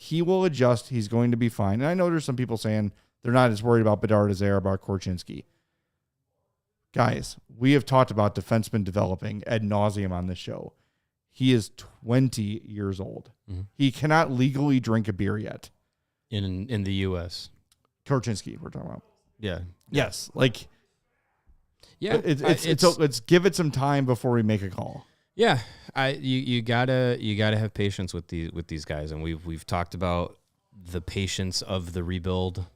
He will adjust. He's going to be fine. And I know there's some people saying they're not as worried about Bedard as they are about Korchinski. Guys, we have talked about defensemen developing ad nauseum on this show. He is 20 years old. Mm-hmm. He cannot legally drink a beer yet. In the U.S. Korchinski, we're talking about. Yeah. Yes. Like, yeah, let's give it some time before we make a call. Yeah, you gotta have patience with these guys, and we've talked about the patience of the rebuild.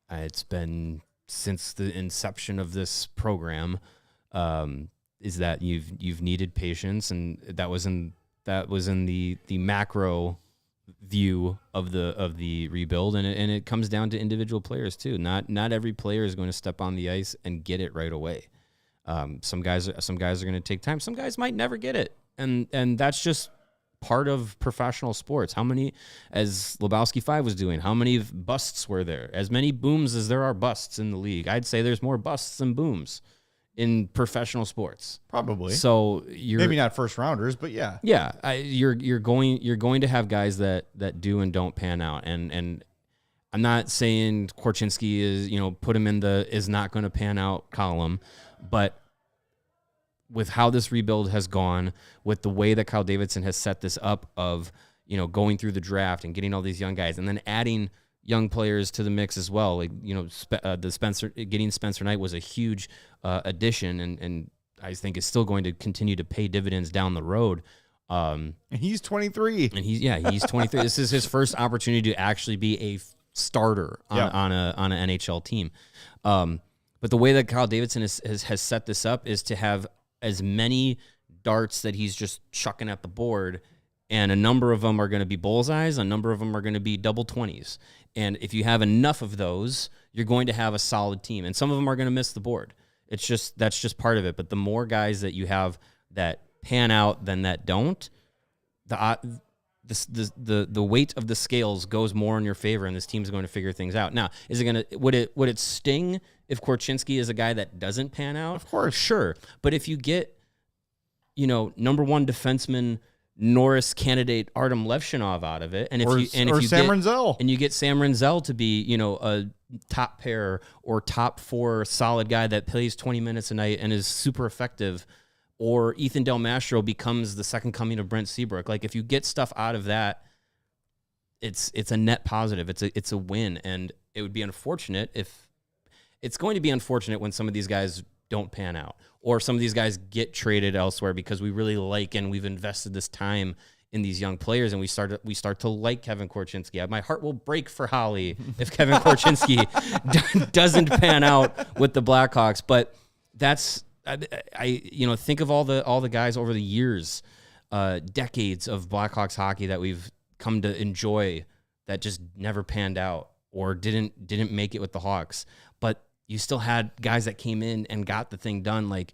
It's been since the inception of this program, is that you've needed patience, and that was in the macro view of the rebuild, and it comes down to individual players too. Not every player is going to step on the ice and get it right away. Some guys are going to take time. Some guys might never get it, and that's just part of professional sports. How many, as Lebowski 5 was doing, how many busts were there? As many booms as there are busts in the league. I'd say there's more busts than booms in professional sports. Probably. So you're maybe not first rounders, but yeah. Yeah, you're going to have guys that do and don't pan out, and I'm not saying Korchinski is, put him in the is not going to pan out column, but with how this rebuild has gone, with the way that Kyle Davidson has set this up of, going through the draft and getting all these young guys and then adding young players to the mix as well. Like, getting Spencer Knight was a huge addition, and I think is still going to continue to pay dividends down the road. And he's 23. And he's 23. This is his first opportunity to actually be a starter on an NHL team. But the way that Kyle Davidson has set this up is to have as many darts that he's just chucking at the board, and a number of them are going to be bullseyes, a number of them are going to be double 20s. And if you have enough of those, you're going to have a solid team. And some of them are going to miss the board. That's just part of it. But the more guys that you have that pan out than that don't, the weight of the scales goes more in your favor, and this team's going to figure things out. Now, would it sting if Korchinski is a guy that doesn't pan out? Of course, sure. But if you get, number one defenseman Norris candidate Artem Levshinov out of it, and if you Sam get Renzel, and you get Sam Renzel to be, a top pair or top 4 solid guy that plays 20 minutes a night and is super effective, or Ethan Del Mastro becomes the second coming of Brent Seabrook. Like, if you get stuff out of that, it's a net positive. It's a win, and it would be unfortunate if it's going to be unfortunate when some of these guys don't pan out, or some of these guys get traded elsewhere because we really like and we've invested this time in these young players, and we start to like Kevin Korchinski. My heart will break for Holly if Kevin Korchinski doesn't pan out with the Blackhawks, but that's. I think of all the guys over the years, decades of Blackhawks hockey that we've come to enjoy that just never panned out or didn't make it with the Hawks. But you still had guys that came in and got the thing done. Like,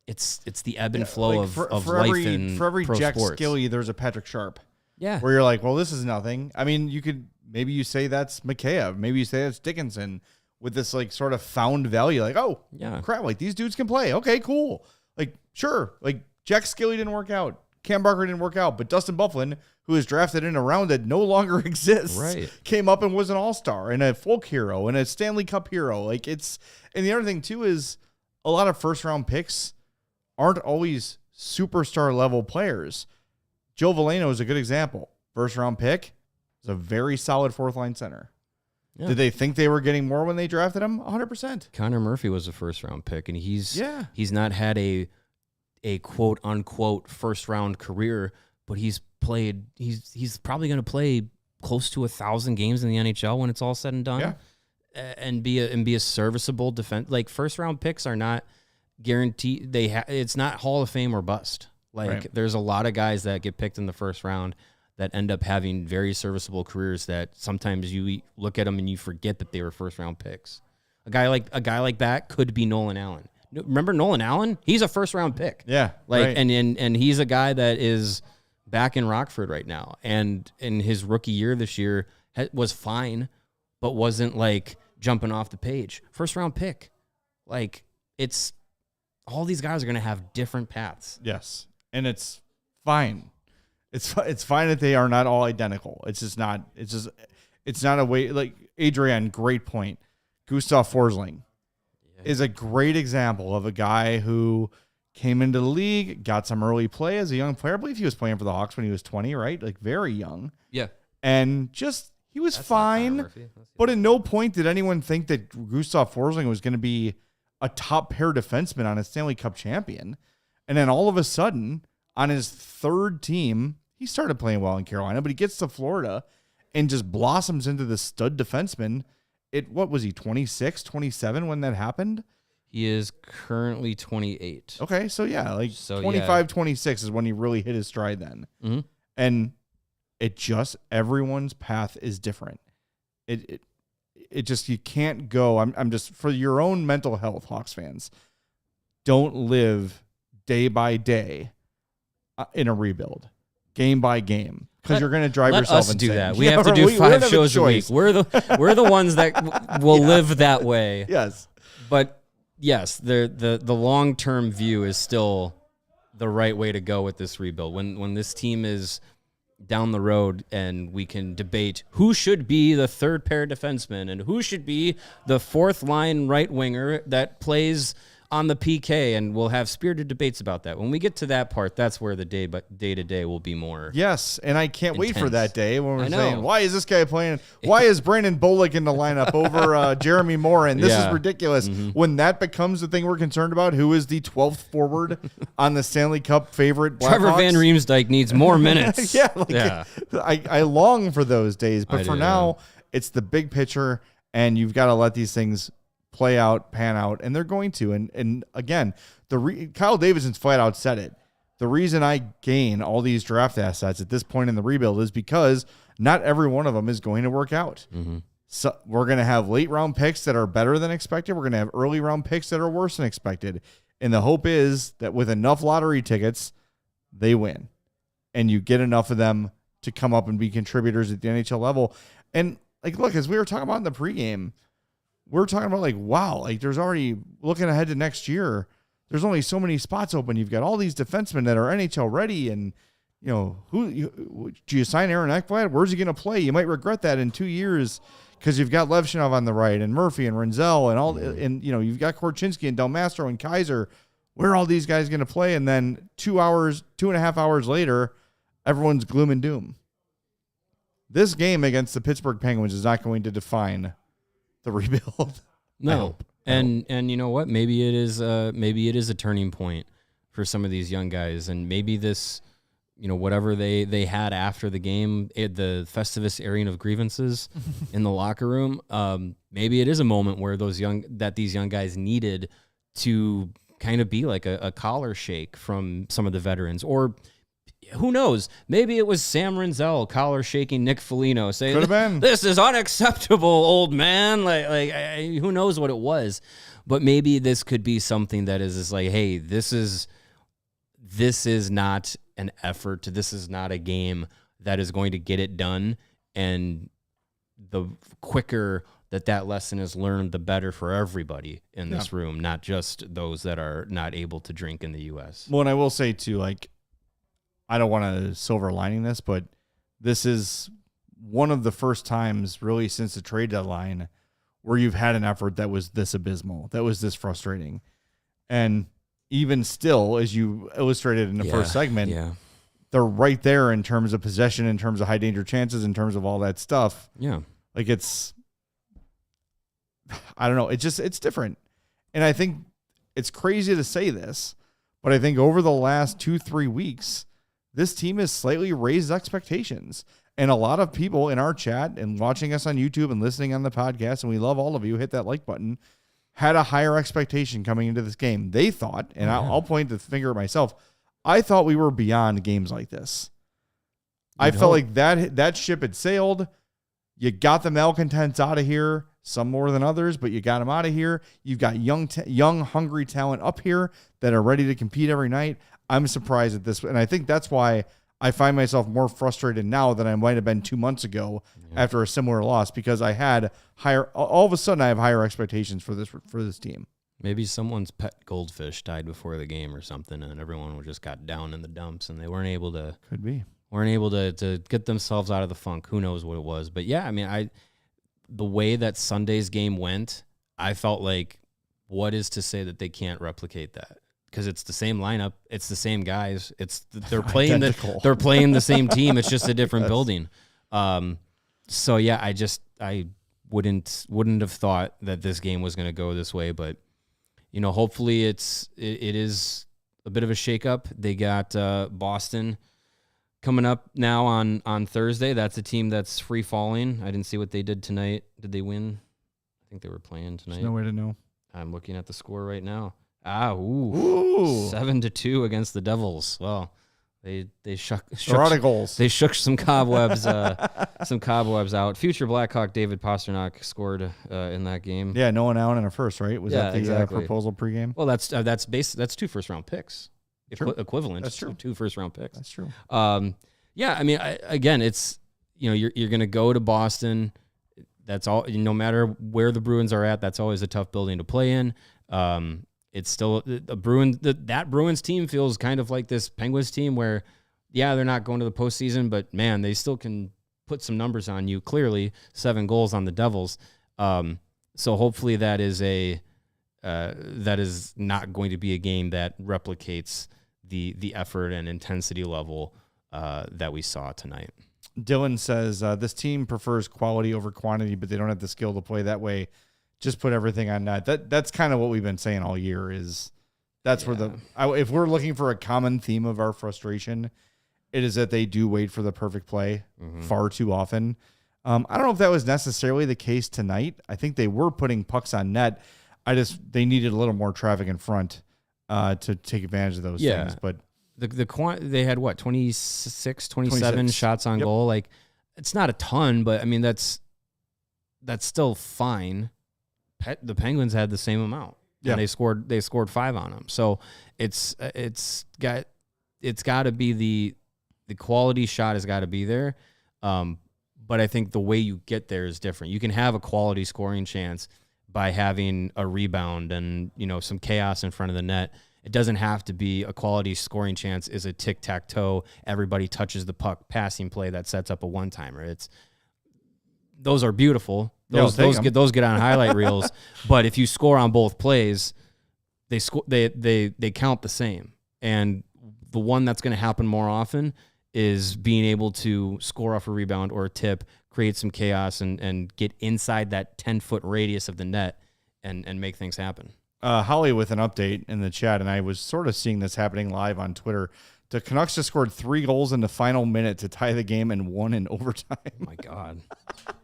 it's the ebb and flow of life in for every pro Jack sports. Skilly, there's a Patrick Sharp. Yeah, where you're like, well, this is nothing. I mean, maybe you say that's Mikheyev, maybe you say that's Dickinson, with this like sort of found value, like, oh yeah, crap, like these dudes can play. Okay, cool. Like, sure, like Jack Skilly didn't work out, Cam Barker didn't work out, but Dustin Byfuglien, who was drafted in a round that no longer exists, right, came up and was an all-star and a folk hero and a Stanley Cup hero. Like, and the other thing too is a lot of first-round picks aren't always superstar level players. Joe Veleno is a good example. First-round pick is a very solid fourth-line center. Yeah. Did they think they were getting more when they drafted him? 100%. Connor Murphy was a first-round pick, and he's not had a quote-unquote first-round career, but he's probably going to play close to 1,000 games in the NHL when it's all said and done, and be a serviceable defense. Like, first-round picks are not guaranteed. It's not Hall of Fame or bust. Like, right. There's a lot of guys that get picked in the first round that end up having very serviceable careers that sometimes you look at them and you forget that they were first-round picks. A guy like that could be Nolan Allen. Remember Nolan Allen? He's a first-round pick. Yeah, right. And he's a guy that is back in Rockford right now. And in his rookie year this year was fine, but wasn't like jumping off the page. First-round pick. Like, it's all these guys are going to have different paths. Yes, and it's fine. It's fine that they are not all identical. It's not a way. Like Adrian, great point. Gustav Forsling is a great example of a guy who came into the league, got some early play as a young player. I believe he was playing for the Hawks when he was 20, right? Like very young. Yeah. And he was fine. But at no point did anyone think that Gustav Forsling was going to be a top pair defenseman on a Stanley Cup champion. And then all of a sudden, on his third team, he started playing well in Carolina, but he gets to Florida and just blossoms into the stud defenseman. What was he, 26, 27 when that happened? He is currently 28. Okay, so yeah, 25, 26 is when he really hit his stride then. Mm-hmm. And everyone's path is different. It just, you can't go. I'm just, for your own mental health, Hawks fans, don't live day by day in a rebuild, game by game, because you're going to drive yourself insane. Let us do that. We have to do 5 shows a week. We're the ones that will live that way. Yes. But yes, the long-term view is still the right way to go with this rebuild. When this team is down the road and we can debate who should be the third pair defenseman and who should be the fourth line right winger that plays on the PK, and we'll have spirited debates about that. When we get to that part, that's where the day-to-day will be more. Yes, and I can't wait for that day when we're I know. saying, why is this guy playing? Why is Brandon Bollig in the lineup over Jeremy Morin? This is ridiculous. Mm-hmm. When that becomes the thing we're concerned about, who is the 12th forward on the Stanley Cup favorite Blackhawks? Trevor Van Riemsdyk needs more minutes. I long for those days, but for now, it's the big picture, and you've got to let these things play out, pan out, and they're going to. And again, Kyle Davidson's flat out said it. The reason I gain all these draft assets at this point in the rebuild is because not every one of them is going to work out. Mm-hmm. So we're going to have late round picks that are better than expected. We're going to have early round picks that are worse than expected. And the hope is that with enough lottery tickets, they win. And you get enough of them to come up and be contributors at the NHL level. And look, as we were talking about in the pregame, we're talking about wow, there's already, looking ahead to next year, there's only so many spots open. You've got all these defensemen that are NHL ready, and do you sign Aaron Ekblad? Where's he going to play? You might regret that in 2 years because you've got Levchinov on the right and Murphy and Renzel and all, and you've got Korchinski and Del Mastro and Kaiser. Where are all these guys going to play? And then 2.5 hours later, everyone's gloom and doom. This game against the Pittsburgh Penguins is not going to define the rebuild. No. And you know what? Maybe it is a turning point for some of these young guys, and maybe this, whatever they had after the game, the Festivus airing of grievances in the locker room, maybe it is a moment where these young guys needed to kind of be like a collar shake from some of the veterans, or who knows? Maybe it was Sam Renzel collar shaking Nick Foligno, saying, "Could have been. This is unacceptable, old man." Who knows what it was? But maybe this could be something that is just like, hey, this is not an effort. This is not a game that is going to get it done. And the quicker that lesson is learned, the better for everybody in this room, not just those that are not able to drink in the U.S. Well, and I will say too, I don't want to silver lining this, but this is one of the first times really since the trade deadline where you've had an effort that was this abysmal, that was this frustrating. And even still, as you illustrated in the first segment, they're right there in terms of possession, in terms of high danger chances, in terms of all that stuff. Yeah. I don't know. It's different. And I think it's crazy to say this, but I think over the last 2-3 weeks, this team has slightly raised expectations. And a lot of people in our chat and watching us on YouTube and listening on the podcast, and we love all of you, hit that like button, had a higher expectation coming into this game. They thought, and I'll point the finger at myself, I thought we were beyond games like this. I felt like that ship had sailed. You got the malcontents out of here, some more than others, but you got them out of here. You've got young, hungry talent up here that are ready to compete every night. I'm surprised at this, and I think that's why I find myself more frustrated now than I might have been 2 months ago after a similar loss, because I had all of a sudden I have higher expectations for this team. Maybe someone's pet goldfish died before the game or something, and everyone just got down in the dumps, and they weren't able to weren't able to get themselves out of the funk. Who knows what it was? But yeah, I mean, the way that Sunday's game went, I felt like, what is to say that they can't replicate that? Because it's the same lineup, it's the same guys, they're playing the same team. It's just a different building. So yeah, I wouldn't have thought that this game was going to go this way, but hopefully it is a bit of a shakeup. They got Boston coming up now on Thursday. That's a team that's free falling. I didn't see what they did tonight. Did they win? I think they were playing tonight. There's no way to know. I'm looking at the score right now. 7-2 against the Devils. Well, they shook some cobwebs out. Future Blackhawk David Pastrnak scored in that game. Yeah, Nolan Allen in a first, right? Was that the exactly. proposal pregame? Well, that's 2 first-round picks. Equivalent. That's true. 2 first-round picks. That's true. Yeah, I mean, again, it's you're going to go to Boston. That's all. No matter where the Bruins are at, that's always a tough building to play in. It's still a that Bruins team feels kind of like this Penguins team where, yeah, they're not going to the postseason, but man, they still can put some numbers on you. Clearly, 7 goals on the Devils. So hopefully that is not going to be a game that replicates the effort and intensity level that we saw tonight. Dylan says this team prefers quality over quantity, but they don't have the skill to play that way. Just put everything on net. That's kind of what we've been saying all year. Where if we're looking for a common theme of our frustration, it is that they do wait for the perfect play far too often. I don't know if that was necessarily the case tonight. I think they were putting pucks on net. They needed a little more traffic in front to take advantage of those things. But they had 27 shots on goal. Like, it's not a ton, but I mean that's still fine. The Penguins had the same amount. Yeah, and they scored 5 on them. So it's got to be the quality shot has got to be there. But I think the way you get there is different. You can have a quality scoring chance by having a rebound and some chaos in front of the net. It doesn't have to be a quality scoring chance is a tic-tac-toe, everybody touches the puck passing play that sets up a one-timer. Those are beautiful. Those get on highlight reels, but if you score on both plays, they count the same. And the one that's going to happen more often is being able to score off a rebound or a tip, create some chaos and get inside that 10-foot radius of the net and make things happen. Holly with an update in the chat, and I was sort of seeing this happening live on Twitter. The Canucks just scored 3 goals in the final minute to tie the game and won in overtime. Oh my God.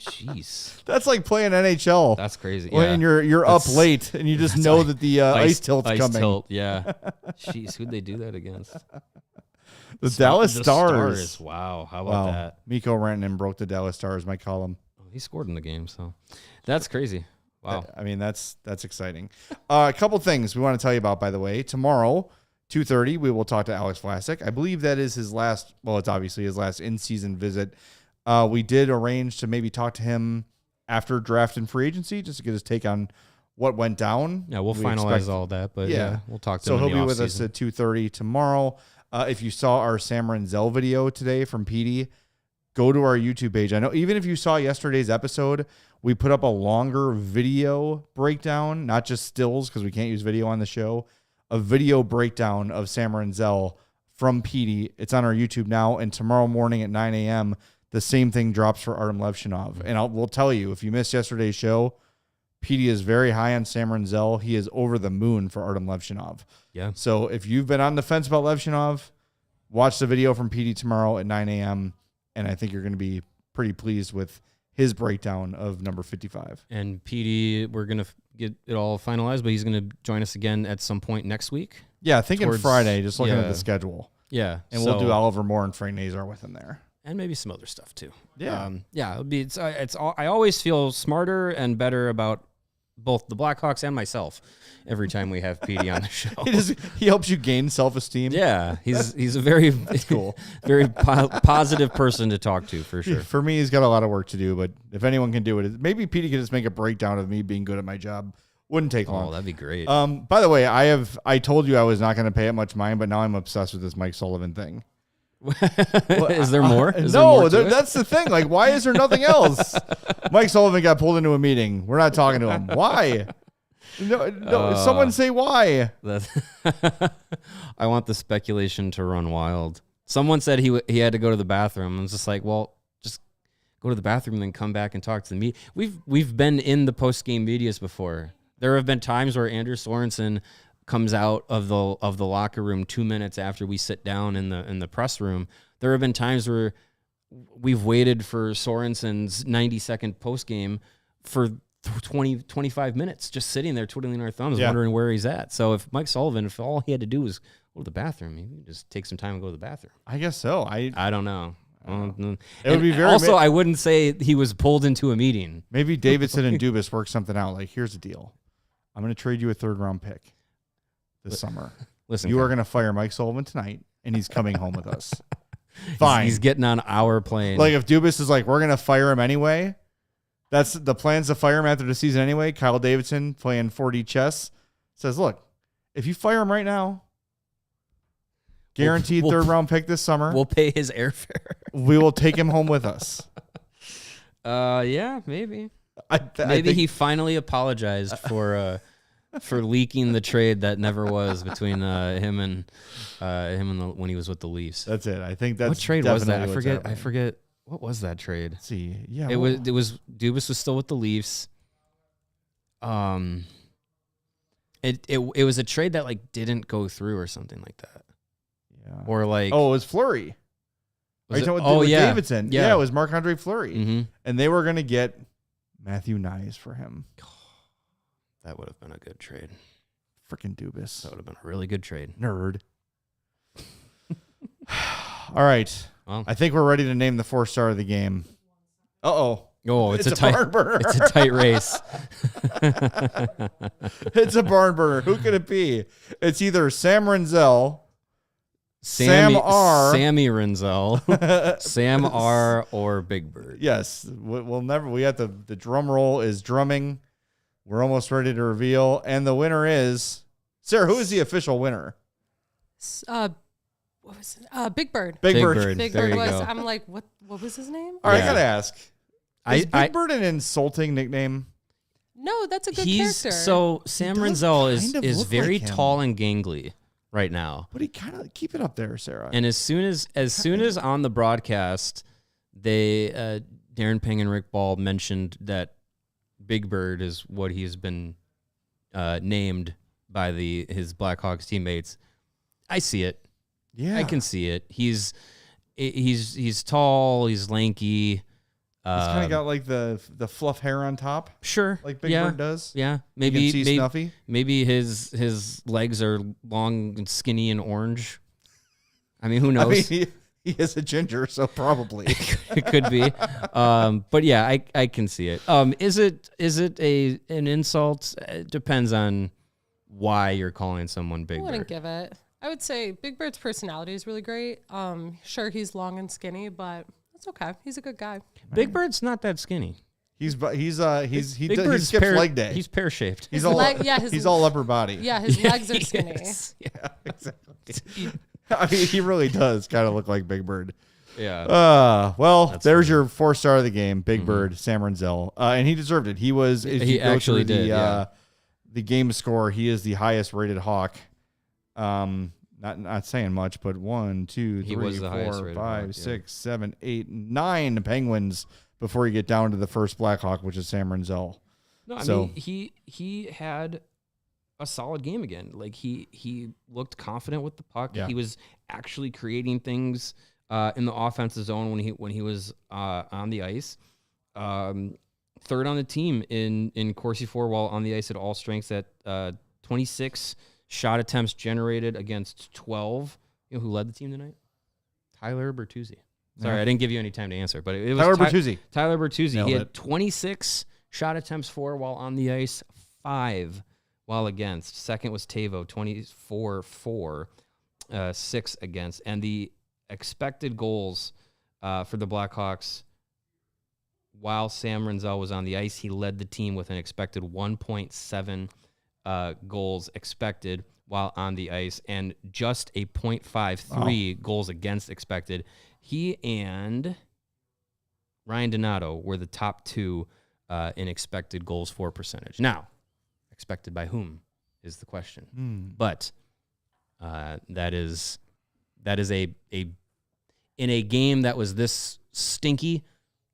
Jeez. That's like playing NHL. That's crazy. When you're up late and you just know that the ice tilt's coming. Ice tilt, yeah. Jeez, who'd they do that against? The Dallas Stars. Wow. How about that? Mikko Rantanen broke the Dallas Stars, my column. Oh, he scored in the game, so that's crazy. Wow. I mean, that's exciting. A couple things we want to tell you about, by the way. Tomorrow, 2:30, we will talk to Alex Vlasic. I believe that is his last, it's obviously his last in-season visit. We did arrange to maybe talk to him after draft and free agency just to get his take on what went down. Yeah, we'll finalize all that, but yeah, we'll talk to him. So he'll be with us at 2:30 tomorrow. If you saw our Sam Renzel video today from Petey, go to our YouTube page. I know even if you saw yesterday's episode, we put up a longer video breakdown, not just stills because we can't use video on the show, a video breakdown of Sam Renzel from Petey. It's on our YouTube now, and tomorrow morning at 9 a.m., the same thing drops for Artem Levshinov. And we'll tell you, if you missed yesterday's show, Petey is very high on Sam Renzel. He is over the moon for Artem Levshinov. Yeah. So if you've been on the fence about Levshinov, watch the video from Petey tomorrow at 9 a.m., and I think you're going to be pretty pleased with his breakdown of number 55. And Petey, we're going to get it all finalized, but he's going to join us again at some point next week. Yeah, thinking Friday, just looking at the schedule. Yeah. And we'll do Oliver Moore and Frank Nazar with him there. And maybe some other stuff too. Yeah. I always feel smarter and better about both the Blackhawks and myself every time we have Petey on the show. He helps you gain self-esteem. Yeah, he's a very That's cool, very positive person to talk to for sure. For me, he's got a lot of work to do, but if anyone can do it, maybe Petey can just make a breakdown of me being good at my job. Wouldn't take long. Oh, that'd be great. By the way, I told you I was not going to pay it much mind, but now I'm obsessed with this Mike Sullivan thing. Is there more? Is there no, more to it? that's the thing. Like, why is there nothing else? Mike Sullivan got pulled into a meeting. We're not talking to him. Why? No, someone say why. I want the speculation to run wild. Someone said he had to go to the bathroom. I was just like, well, just go to the bathroom and then come back and talk to the media. We've been in the post-game medias before. There have been times where Andrew Sorensen comes out of the locker room 2 minutes after we sit down in the press room. There have been times where we've waited for Sorensen's 90-second post-game for 25 minutes, just sitting there twiddling our thumbs, wondering where he's at. So if Mike Sullivan, if all he had to do was go to the bathroom, he could just take some time and go to the bathroom. I guess so. I don't know. It would be very. Also, I wouldn't say he was pulled into a meeting. Maybe Davidson and Dubas worked something out. Like, here's the deal. I'm going to trade you a 3rd-round pick this summer. Listen, you are going to fire Mike Sullivan tonight, and he's coming home with us. Fine. He's getting on our plane. Like, if Dubas is like, we're going to fire him anyway, that's the plans to fire him after the season anyway. Kyle Davidson playing 4D chess says, look, if you fire him right now, guaranteed 3rd-round pick this summer. We'll pay his airfare. We will take him home with us. Yeah, maybe. I think he finally apologized for leaking the trade that never was between him and when he was with the Leafs. That's it. I think that's what trade was that? I forget what was that trade. Let's see, yeah, it was Dubas was still with the Leafs. It was a trade that like didn't go through or something like that. Yeah. Or like it was Fleury. Was Are you it? talking with Yeah. Davidson? Yeah. It was Marc-Andre Fleury, Mm-hmm. and they were going to get Matthew Nyes for him. That would have been a good trade. Freaking Dubas. That would have been a really good trade. Nerd. All right. Well, I think we're ready to name the 4-star of the game. Oh, it's a barn burner. It's a tight race. It's a barn burner. Who could it be? It's either Sam Renzel, Sam R, Sammy Renzel, Sam R, or Big Bird. Yes, we'll never. We have the drum roll is drumming. We're almost ready to reveal, and the winner is Sarah. Who is the official winner? What was it? Big Bird. Big Bird. Big There Bird you was. go. I'm like, what was his name? All right, Yeah. I gotta ask. Is I Big Bird an insulting nickname? No, that's a good character. So Sam does Renzel kind of is look very like him. tall and gangly right now. But he kind of keep it up there, Sarah. And as soon as on the broadcast, they Darren Ping and Rick Ball mentioned that Big Bird is what he's been named by his Blackhawks teammates. I see it. yeah, I can see it. He's tall. He's lanky. He's kind of got like the fluff hair on top, Sure, like Big Bird does. Yeah, You can see Snuffy. maybe his legs are long and skinny and orange. I mean, who knows? I mean, he is a ginger, so probably. It could be. But yeah, I can see it. Is it an insult? It depends on why you're calling someone Big I wouldn't Bird. give it. I would say Big Bird's personality is really great. Sure, he's long and skinny, but it's okay. He's a good guy. Big Bird's not that skinny. he Big skips leg day. He's pear shaped. He's His all leg- yeah, his- he's all upper body. Yeah, his legs are skinny. Yeah, exactly. I mean, he really does kind of look like Big Bird. Yeah. Well, That's there's funny. your 4-star of the game, Big Bird, Sam Renzel, and he deserved it. He was. If He you go actually through did, yeah. The game score, he is the highest rated Hawk. Not saying much, but 1, 2, He 3, was the highest 4, rated 5, Hawk, yeah. 6, 7, 8, 9 Penguins before you get down to the first Blackhawk, which is Sam Renzel. No, I So- mean he had a solid game again. Like he looked confident with the puck. Yeah. He was actually creating things in the offensive zone when he was on the ice. Third on the team in Corsi 4 while on the ice at all strengths at 26 shot attempts generated against 12. You know who led the team tonight? Tyler Bertuzzi. Sorry, Yeah. I didn't give you any time to answer, but it was Tyler Bertuzzi. Tyler Bertuzzi. Nailed He had it. 26 shot attempts for while on the ice, 5 while against. Second was Tavo, 24-4, 6 against. And the expected goals for the Blackhawks, while Sam Renzel was on the ice, he led the team with an expected 1.7 goals expected, while on the ice and just a .53 goals against expected. He and Ryan Donato were the top two in expected goals for percentage. Now, expected by whom is the question. But that is a in a game that was this stinky,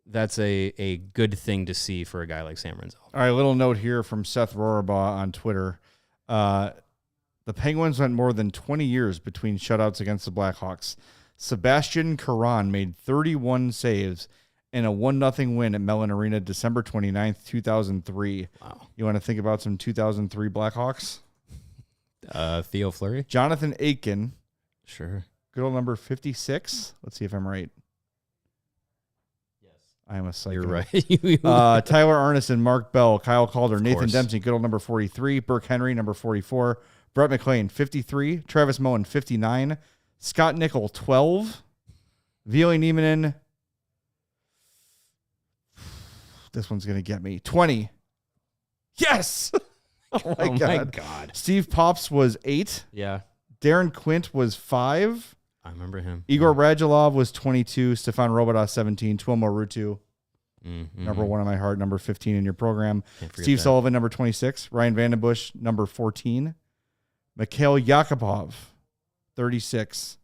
that's a good thing to see for a guy like Sam Renzel. All right, a little note here from Seth Rorabaugh on Twitter. The Penguins went more than 20 years between shutouts against the Blackhawks. Sebastian Caron made 31 saves in a 1-0 win at Mellon Arena December 29th, 2003. Wow. You want to think about some 2003 Blackhawks? Theo Fleury? Jonathan Aitken. Sure. Good old number 56. Let's see if I'm right. Yes. I am a psycho. You're right. Tyler Arneson, Mark Bell, Kyle Calder, Of Nathan course. Dempsey, good old number 43. Burke Henry, number 44. Brett McLean, 53. Travis Moen, 59. Scott Nickel, 12. Ville Nieminen. This one's going to get me. 20. Yes! Oh my God. Steve Pops was 8. Yeah. Darren Quint was 5. I remember him. Igor Radulov was 22. Stefan Roboda, 17. Tuomo Ruutu, number 1 on my heart, number 15 in your program. Steve Sullivan, number 26. Ryan Vandenbush, number 14. Mikhail Yakupov, 36.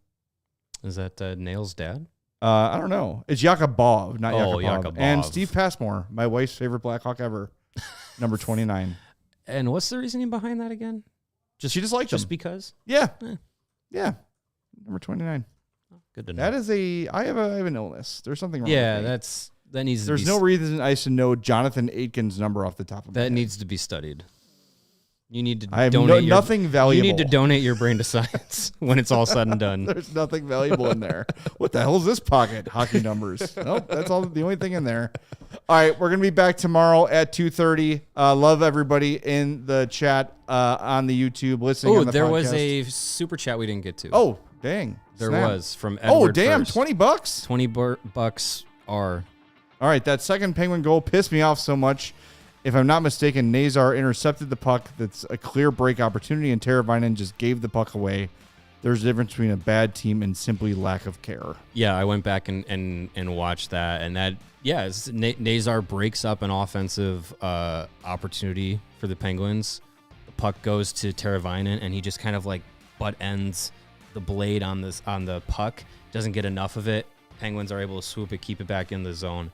Is that Nail's dad? I don't know. It's Yakubov, not Yakupov. Yakubov. And Steve Passmore, my wife's favorite Blackhawk ever, number 29. And what's the reasoning behind that again? She just liked Just him. because? Yeah. Yeah. Number 29. Good to know. That is I have an illness. There's something wrong Yeah, with me. that needs to There's be no reason I should know Jonathan Aitken's number off the top of my that head. needs to be studied. You need to I have donate nothing valuable. You need to donate your brain to science when it's all said and done. There's nothing valuable in there. What the hell is this pocket? Hockey numbers. Nope, that's all. The only thing in there. All right, we're gonna be back tomorrow at 2:30. Love everybody in the chat on the YouTube listening. Oh, on the there podcast. was a super chat we didn't get to. Oh, dang! there Snap. was from Edward. Oh, damn! First. $20. 20 bucks are. All right, that second Penguin goal pissed me off so much. If I'm not mistaken, Nazar intercepted the puck. That's a clear break opportunity, and Teravainen just gave the puck away. There's a difference between a bad team and simply lack of care. Yeah, I went back and watched that, and that Nazar breaks up an offensive opportunity for the Penguins. The puck goes to Teravainen, and he just kind of like butt ends the blade on the puck. Doesn't get enough of it. Penguins are able to swoop it, keep it back in the zone,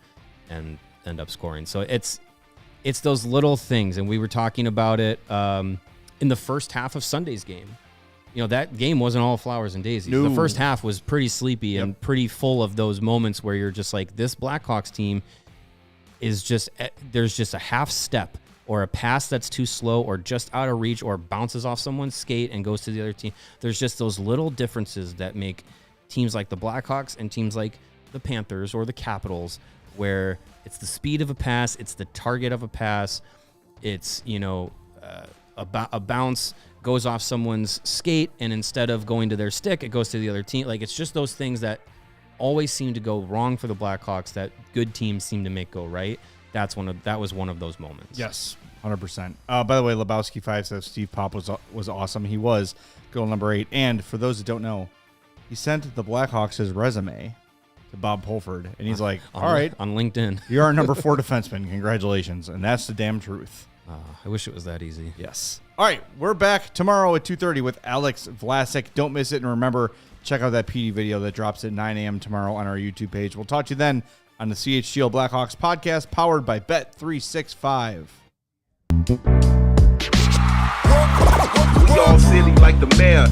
and end up scoring. So it's those little things, and we were talking about it in the first half of Sunday's game. You know, that game wasn't all flowers and daisies. No. The first half was pretty sleepy and pretty full of those moments where you're just like, this Blackhawks team is just, there's just a half step or a pass that's too slow or just out of reach or bounces off someone's skate and goes to the other team. There's just those little differences that make teams like the Blackhawks and teams like the Panthers or the Capitals, where it's the speed of a pass, it's the target of a pass, it's, you know, a bounce goes off someone's skate, and instead of going to their stick, it goes to the other team. Like, it's just those things that always seem to go wrong for the Blackhawks that good teams seem to make go right. That was one of those moments. Yes, 100%. By the way, Lebowski 5 says Steve Pop was awesome. He was goal number 8. And for those that don't know, he sent the Blackhawks his resume to Bob Pulford, and he's like, all right, on LinkedIn, you're our number 4 defenseman. Congratulations. And that's the damn truth. I wish it was that easy. Yes. All right, we're back tomorrow at 2:30 with Alex Vlasic. Don't miss it. And remember, check out that PD video that drops at 9 a.m. tomorrow on our YouTube page. We'll talk to you then on the CHGO Blackhawks podcast, powered by Bet365. We all silly like the mayor.